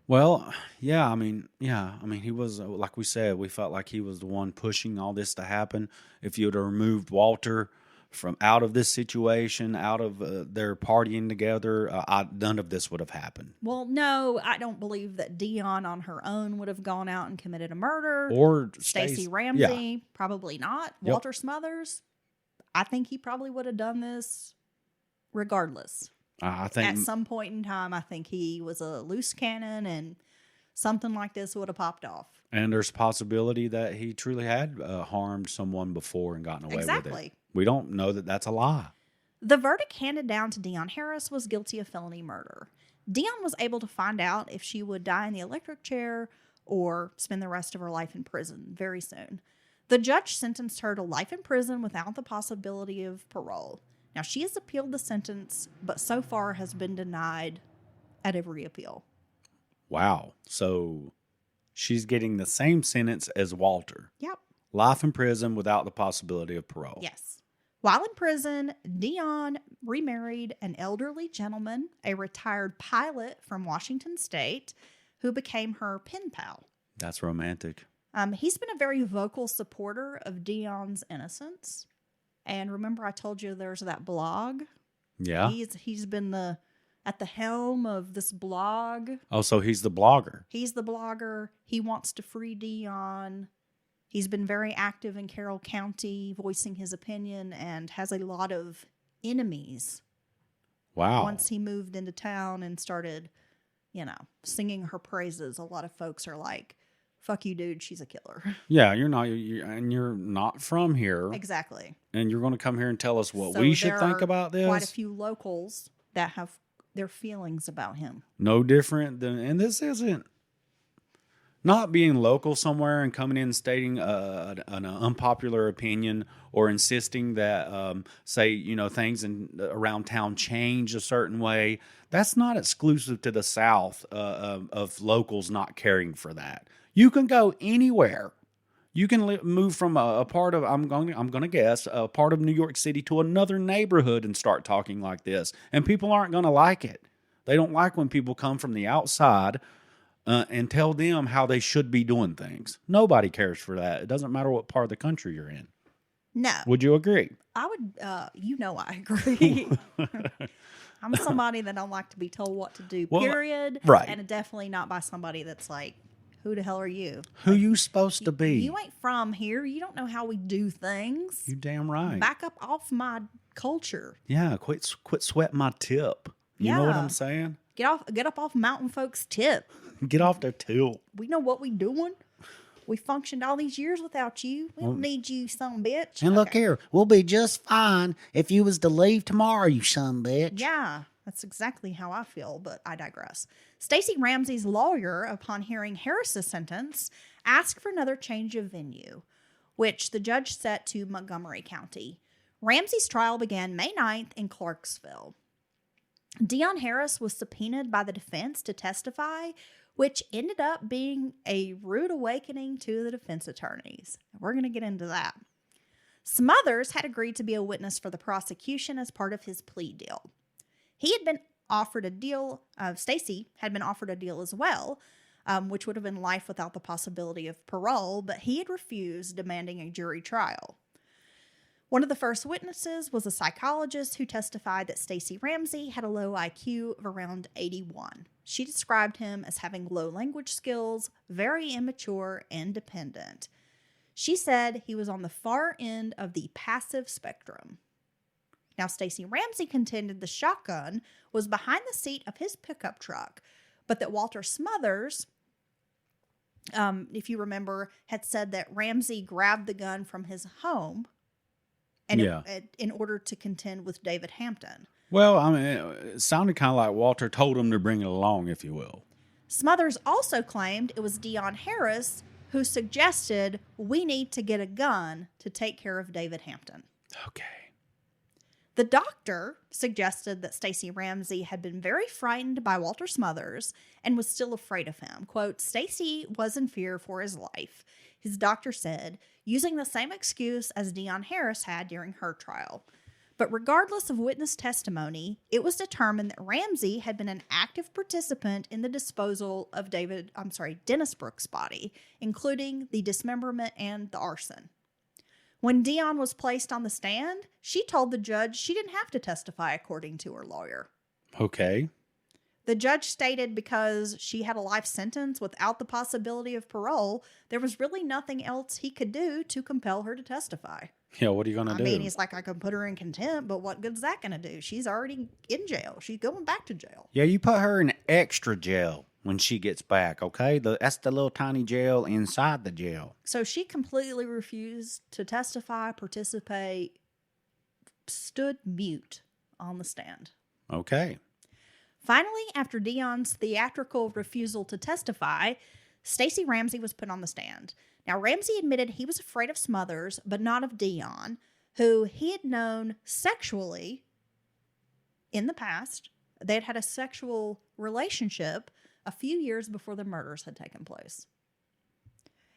Well, yeah. I mean, he was, like we said, we felt like he was the one pushing all this to happen. If you would have removed Walter from out of this situation, out of their partying together, none of this would have happened. Well, no, I don't believe that Dion on her own would have gone out and committed a murder. Or Stacey Ramsey, yeah. probably not. Yep. Walter Smothers, I think he probably would have done this regardless. I think At some point in time, I think he was a loose cannon and something like this would have popped off. And there's a possibility that he truly had harmed someone before and gotten away with it. Exactly. We don't know that that's a lie. The verdict handed down to Dion Harris was guilty of felony murder. Dion was able to find out if she would die in the electric chair or spend the rest of her life in prison very soon. The judge sentenced her to life in prison without the possibility of parole. Now, she has appealed the sentence, but so far has been denied at every appeal. Wow. So she's getting the same sentence as Walter. Yep. Life in prison without the possibility of parole. Yes. While in prison, Dion remarried an elderly gentleman, a retired pilot from Washington State, who became her pen pal. That's romantic. He's been a very vocal supporter of Dion's innocence. And remember I told you there's that blog? Yeah. He's been the at the helm of this blog. Oh, so he's the blogger. He's the blogger. He wants to free Dion. He's been very active in Carroll County, voicing his opinion, and has a lot of enemies. Wow. Once he moved into town and started, singing her praises, a lot of folks are like, fuck you, dude, she's a killer. Yeah, you're not from here. Exactly. And you're going to come here and tell us what So we should there think are about this? quite a few locals that have their feelings about him. No different than, and this isn't, not being local somewhere and coming in and stating an unpopular opinion or insisting that, things around town change a certain way. That's not exclusive to the South of locals not caring for that. You can go anywhere. You can move from a part of, I'm going to guess, a part of New York City to another neighborhood and start talking like this. And people aren't going to like it. They don't like when people come from the outside and tell them how they should be doing things. Nobody cares for that. It doesn't matter what part of the country you're in. No. Would you agree? I would, I agree. I'm somebody that don't like to be told what to do, period. Right. And definitely not by somebody that's like, who the hell are you? Who you supposed to be? You ain't from here. You don't know how we do things. You damn right. Back up off my culture. Yeah, quit sweating my tip. You know what I'm saying? Get up off mountain folks' tip. Get off their tip. We know what we doing. We functioned all these years without you. We don't need you, son bitch. And look here, we'll be just fine if you was to leave tomorrow, you son bitch. Yeah, that's exactly how I feel, but I digress. Stacey Ramsey's lawyer, upon hearing Harris's sentence, asked for another change of venue, which the judge set to Montgomery County. Ramsey's trial began May 9th in Clarksville. Dion Harris was subpoenaed by the defense to testify, which ended up being a rude awakening to the defense attorneys. We're going to get into that. Smothers had agreed to be a witness for the prosecution as part of his plea deal. He had been offered a deal, Stacey had been offered a deal as well, which would have been life without the possibility of parole, but he had refused, demanding a jury trial. One of the first witnesses was a psychologist who testified that Stacey Ramsey had a low IQ of around 81. She described him as having low language skills, very immature, and dependent. She said he was on the far end of the passive spectrum. Now, Stacey Ramsey contended the shotgun was behind the seat of his pickup truck, but that Walter Smothers, if you remember, had said that Ramsey grabbed the gun from his home in order to contend with David Hampton. Well, I mean, it sounded kind of like Walter told him to bring it along, if you will. Smothers also claimed it was Dion Harris who suggested we need to get a gun to take care of David Hampton. Okay. The doctor suggested that Stacey Ramsey had been very frightened by Walter Smothers and was still afraid of him. Quote, Stacey was in fear for his life, his doctor said, using the same excuse as Dion Harris had during her trial. But regardless of witness testimony, it was determined that Ramsey had been an active participant in the disposal of Dennis Brooks' body, including the dismemberment and the arson. When Dion was placed on the stand, she told the judge she didn't have to testify according to her lawyer. Okay. The judge stated because she had a life sentence without the possibility of parole, there was really nothing else he could do to compel her to testify. Yeah, what are you going to do? I mean, he's like, I could put her in contempt, but what good's that going to do? She's already in jail. She's going back to jail. Yeah, you put her in extra jail when she gets back, okay? That's the little tiny jail inside the jail. So she completely refused to testify, participate, stood mute on the stand. Okay. Finally, after Dion's theatrical refusal to testify, Stacey Ramsey was put on the stand. Now, Ramsey admitted he was afraid of Smothers, but not of Dion, who he had known sexually in the past. They had had a sexual relationship a few years before the murders had taken place.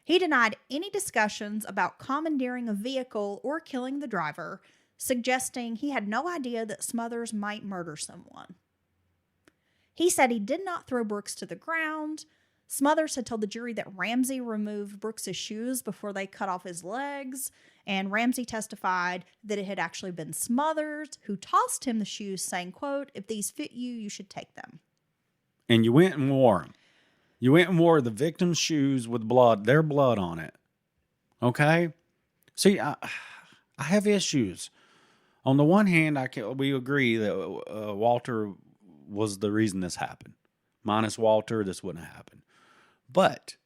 He denied any discussions about commandeering a vehicle or killing the driver, suggesting he had no idea that Smothers might murder someone. He said he did not throw Brooks to the ground, Smothers had told the jury that Ramsey removed Brooks's shoes before they cut off his legs, and Ramsey testified that it had actually been Smothers who tossed him the shoes, saying, quote, "If these fit you, you should take them." And you went and wore them. You went and wore the victim's shoes with blood, their blood on it. Okay? See, I have issues. On the one hand, we agree that Walter was the reason this happened. Minus Walter, this wouldn't have happened. But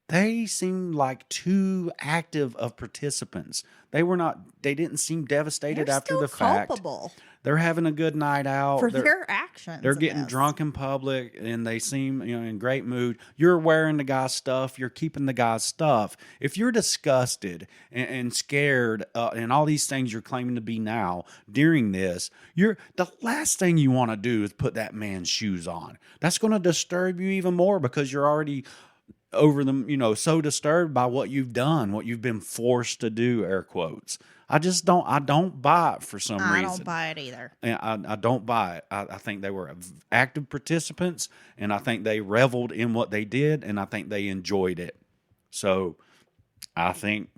they seemed like too active of participants. They didn't seem devastated They're after still the fact. culpable They're having a good night out. for their actions. They're in getting this. drunk in public, and they seem, in great mood. You're wearing the guy's stuff. You're keeping the guy's stuff. If you're disgusted and scared, and all these things you're claiming to be now during this, the last thing you want to do is put that man's shoes on. That's going to disturb you even more because you're already over them, so disturbed by what you've done, what you've been forced to do, air quotes. I don't buy it for some reason. I don't buy it either. And I don't buy it. I think they were active participants, and I think they reveled in what they did, and I think they enjoyed it. So I think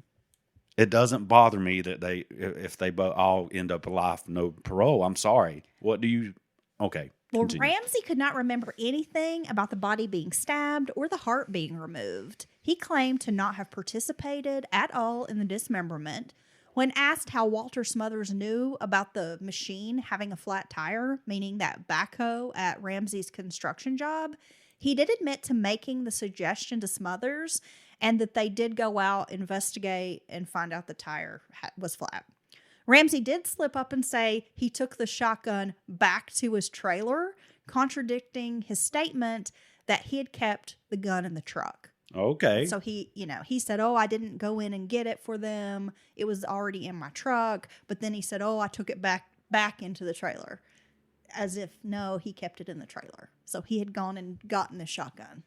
it doesn't bother me that if they all end up alive, no parole. I'm sorry. Okay. Well, continue. Ramsey could not remember anything about the body being stabbed or the heart being removed. He claimed to not have participated at all in the dismemberment. When asked how Walter Smothers knew about the machine having a flat tire, meaning that backhoe at Ramsey's construction job, he did admit to making the suggestion to Smothers and that they did go out, investigate, and find out the tire was flat. Ramsey did slip up and say he took the shotgun back to his trailer, contradicting his statement that he had kept the gun in the truck. Okay. So he said, "Oh, I didn't go in and get it for them. It was already in my truck." But then he said, "Oh, I took it back into the trailer." As if, no, he kept it in the trailer. So he had gone and gotten the shotgun.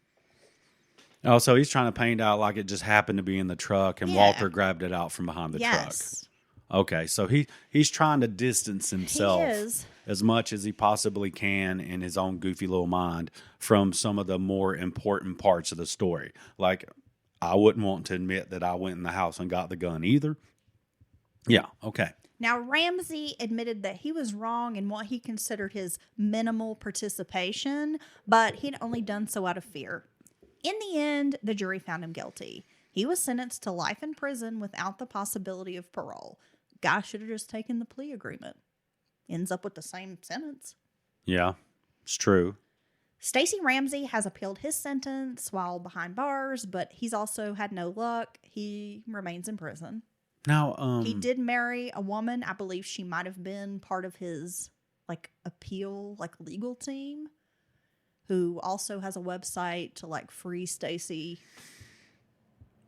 Oh, so he's trying to paint out like it just happened to be in the truck and Yeah. Walter grabbed it out from behind the truck. Okay, so he's trying to distance himself He is. as much as he possibly can in his own goofy little mind from some of the more important parts of the story. Like, I wouldn't want to admit that I went in the house and got the gun either. Yeah, okay. Now, Ramsey admitted that he was wrong in what he considered his minimal participation, but he'd only done so out of fear. In the end, the jury found him guilty. He was sentenced to life in prison without the possibility of parole. Guy should have just taken the plea agreement. Ends up with the same sentence. Yeah, it's true. Stacey Ramsey has appealed his sentence while behind bars, but he's also had no luck. He remains in prison. Now, He did marry a woman. I believe she might have been part of his appeal, legal team, who also has a website to free Stacey.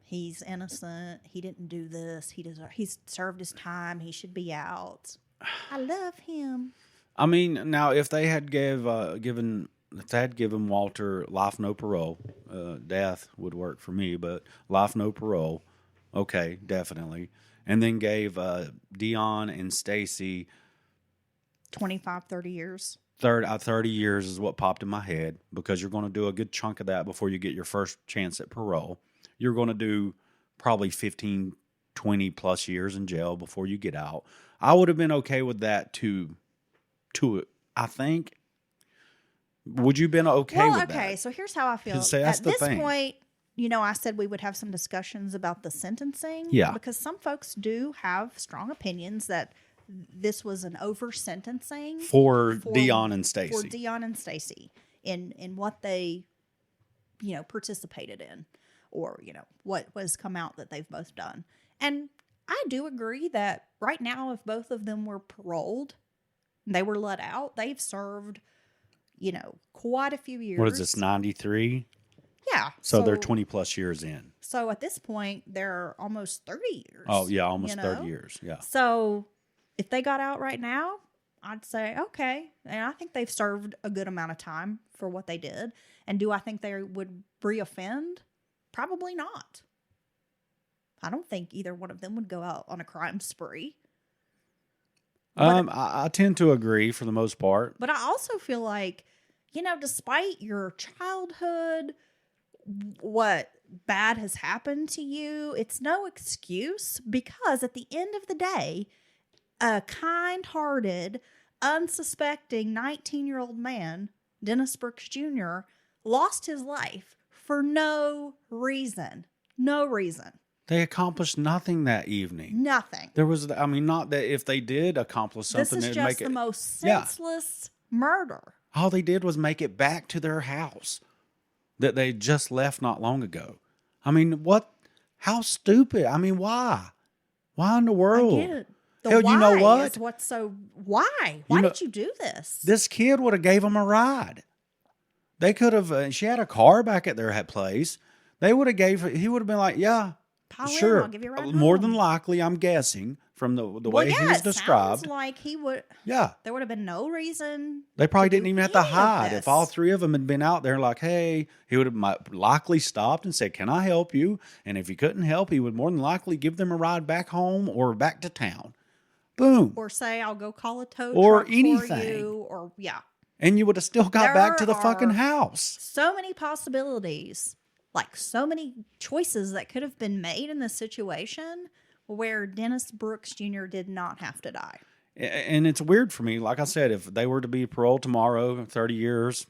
He's innocent. He didn't do this. He's served his time. He should be out. I love him. I mean, now if they had given Walter life no parole, death would work for me, but life no parole, okay, definitely. And then gave Dion and Stacey 25, 30 years. 30 years is what popped in my head, because you're going to do a good chunk of that before you get your first chance at parole. You're going to do probably 15, 20 plus years in jail before you get out. I would have been okay with that too, I think. Would you have been okay with that? Okay, so here's how I feel. See, that's At the this thing. point, I said we would have some discussions about the sentencing. Yeah. Because some folks do have strong opinions that this was an over sentencing For Dion and Stacey. For Dion and Stacey in what they, participated in, or what was come out that they've both done. And I do agree that right now, if both of them were paroled, they were let out, they've served, quite a few years. What is this, 93? Yeah. So they're 20 plus years in. So at this point, they're almost 30 years. Oh, yeah, almost 30 years. Yeah. So if they got out right now, I'd say, okay. And I think they've served a good amount of time for what they did. And do I think they would reoffend? Probably not. I don't think either one of them would go out on a crime spree. I tend to agree for the most part. But I also feel like, despite your childhood, what bad has happened to you, it's no excuse, because at the end of the day, a kind-hearted, unsuspecting 19-year-old man, Dennis Brooks Jr., lost his life for no reason. No reason. They accomplished nothing that evening. Nothing. There was, I mean, not that if they did accomplish something, This is it'd make just it. the most senseless murder. All they did was make it back to their house that they just left not long ago. I mean, what? How stupid? I mean, why? Why in the world? I get it. The Hell, why you know what? is what's so... Why? Why know- did you do this? This kid would have gave him a ride. They could have. She had a car back at their place. They would have gave. He would have been like, yeah, Pile in, sure. I'll give you a ride More home. than likely, I'm guessing from the Well, way yeah, he was it described. sounds like he would... Yeah. There would have been no reason. They probably to didn't do even have to any of hide. this. If all three of them had been out there like, hey, he would have likely stopped and said, can I help you? And if he couldn't help, he would more than likely give them a ride back home or back to town. Boom. Or say, I'll go call a tow Or truck anything. for you. Or, yeah. And you would have still got back to the There fucking are house. So many possibilities. Like, so many choices that could have been made in this situation where Dennis Brooks Jr. did not have to die. And it's weird for me. Like I said, if they were to be paroled tomorrow, 30 years,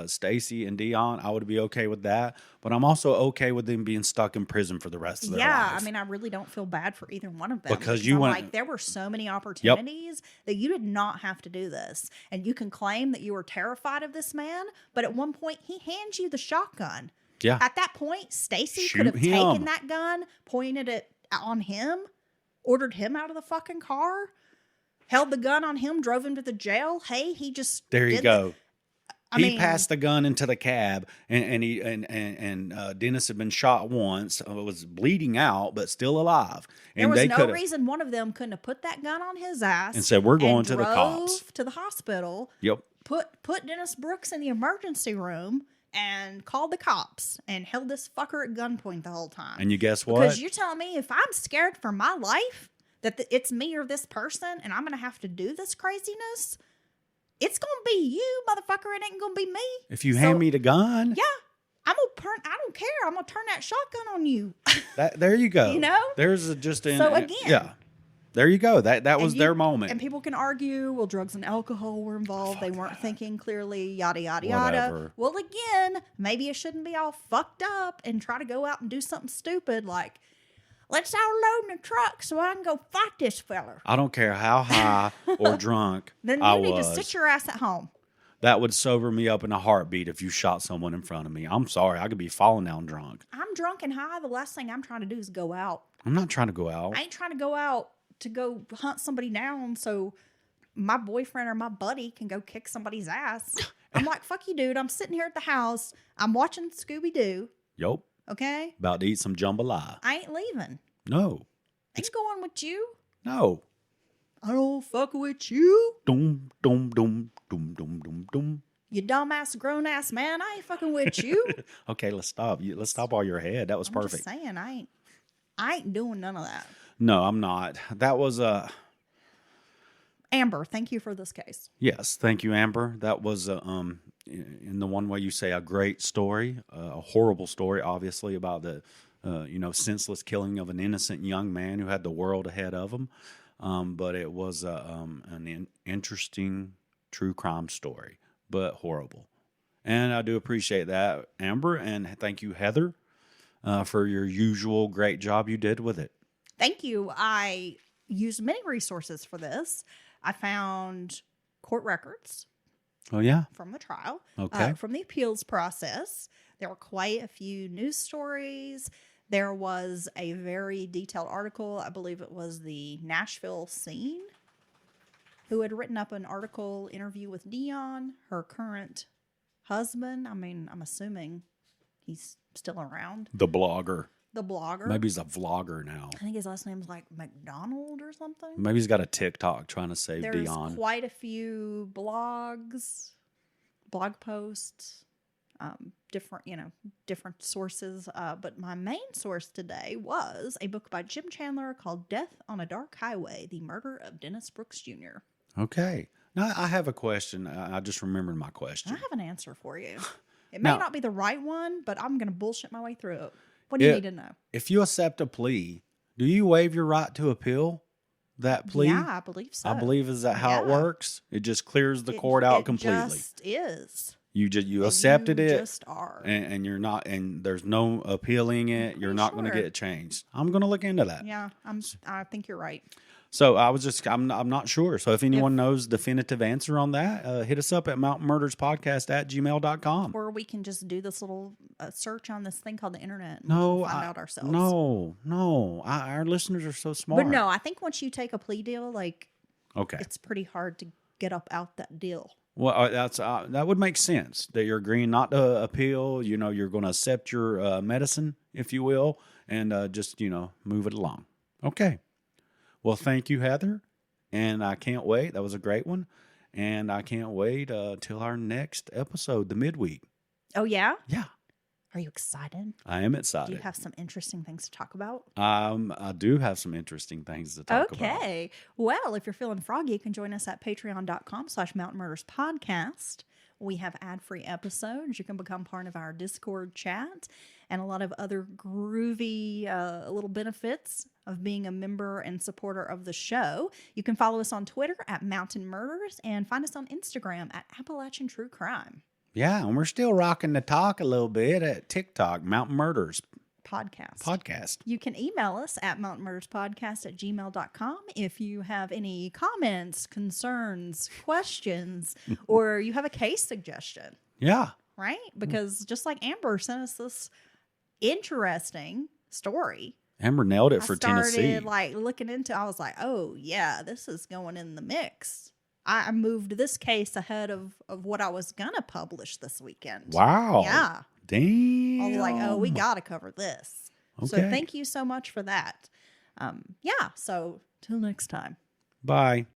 Stacy and Dion, I would be okay with that. But I'm also okay with them being stuck in prison for the rest of their Yeah, life. I mean, I really don't feel bad for either one of them. Because you I'm went- like, there were so many opportunities that you did not have to do this. And you can claim that you were terrified of this man, but at one point he hands you the shotgun. Yeah. At that point, Stacy Shoot could have him. taken that gun, pointed it on him, ordered him out of the fucking car, held the gun on him, drove him to the jail. Hey, he just There you did go. I He mean, passed the gun into the cab, and Dennis had been shot once, was bleeding out, but still alive. there And was they no coulda- reason one of them couldn't have put that gun on his ass And said, "We're going and to the cops." drove to the hospital. Yep. Put Dennis Brooks in the emergency room and called the cops and held this fucker at gunpoint the whole time. And you guess what? Because you're telling me if I'm scared for my life that it's me or this person and I'm going to have to do this craziness, it's going to be you, motherfucker. It ain't going to be me. If you So, hand me the gun, yeah, I'm going to I don't care. I'm going to turn that shotgun on you. there you go. You know? There's just an, So again- yeah. There you go. That was And their moment. And people can argue, well, drugs and alcohol were involved. They weren't thinking clearly, yada, yada, yada. Whatever. Well, again, maybe it shouldn't be all fucked up and try to go out and do something stupid like, let's all load in the truck so I can go fight this feller. I don't care how high or drunk Then you I need was. to sit your ass at home. That would sober me up in a heartbeat if you shot someone in front of me. I'm sorry. I could be falling down drunk. I'm drunk and high. The last thing I'm trying to do is go out. I'm not trying to go out. I ain't trying to go out to go hunt somebody down so my boyfriend or my buddy can go kick somebody's ass. I'm like, fuck you, dude. I'm sitting here at the house. I'm watching Scooby-Doo. Yup. Okay? About to eat some jambalaya. I ain't leaving. No. I'm going with you. No. I don't fuck with you. Dum, dum, dum, dum, dum, dum, dum. You dumbass grown-ass man. I ain't fucking with you. Okay, let's stop. Let's stop all your head. That was I'm perfect. just saying, I ain't doing none of that. No, I'm not. That was Amber, thank you for this case. yes. Thank you, Amber. That was in the one way you say a great story, a horrible story, obviously about the senseless killing of an innocent young man who had the world ahead of him. But it was an interesting true crime story, but horrible. And I do appreciate that, Amber, and thank you, Heather, for your usual great job you did with it. Thank you. I used many resources for this. I found court records Oh yeah. from the trial, Okay. from the appeals process. There were quite a few news stories. There was a very detailed article. I believe it was the Nashville Scene, who had written up an article interview with Dion, her current husband. I mean, I'm assuming he's still around. The blogger. The blogger. Maybe he's a vlogger now. I think his last name's like McDonald or something. Maybe he's got a TikTok trying to save There's Dion. quite a few blogs, blog posts, different sources. But my main source today was a book by Jim Chandler called Death on a Dark Highway, The Murder of Dennis Brooks Jr. Okay. Now I have a question. I just remembered my I question. have an answer for you. It may Now- not be the right one, but I'm going to bullshit my way through it. What do you Yeah. need to know? If you accept a plea, What do you need to know? If you accept a plea, do you waive your right to appeal that plea? Yeah, I believe so. I believe is that how it Yeah. works? It just clears the court out completely. It just is. You accepted You it, just are. and you're not, and there's no appealing it. You're not going to sure. get it changed. I'm going to look into that. Yeah, I think you're right. So I'm not sure. So if anyone knows definitive answer on that, hit us up at mountainmurderspodcast@gmail.com. Or we can just do this little search on this thing called the internet and No, find out ourselves. No. Our listeners are so smart. But no, I think once you take a plea deal, like Okay. it's pretty hard to get up out that deal. Well, that would make sense that you're agreeing not to appeal. You know, you're going to accept your medicine, if you will, and just move it along. Okay. Well, thank you, Heather, and I can't wait. That was a great one, and I can't wait till our next episode, the midweek. Oh yeah? Yeah, Are you excited? I am Do excited. you have some interesting things to talk about? I do have some interesting things to talk about. Okay. Well, if you're feeling froggy, you can join us at patreon.com/mountainmurderspodcast. We have ad-free episodes. You can become part of our Discord chat and a lot of other groovy little benefits of being a member and supporter of the show. You can follow us on Twitter at Mountain Murders and find us on Instagram at Appalachian True Crime Yeah, and we're still rocking the talk a little bit at TikTok, Mountain Murders Podcast. You can email us at mountainmurderspodcast@gmail.com if you have any comments, concerns, questions, or you have a case suggestion, Yeah. right? Because just like Amber sent us this interesting story. Amber nailed it I for started Tennessee. looking into, I was like, oh yeah, this is going in the mix. I moved this case ahead of what I was going to publish this weekend. Wow. Yeah. Damn. I was like, oh, we got to cover this. So Okay. thank you so much for that. So till next time. Bye.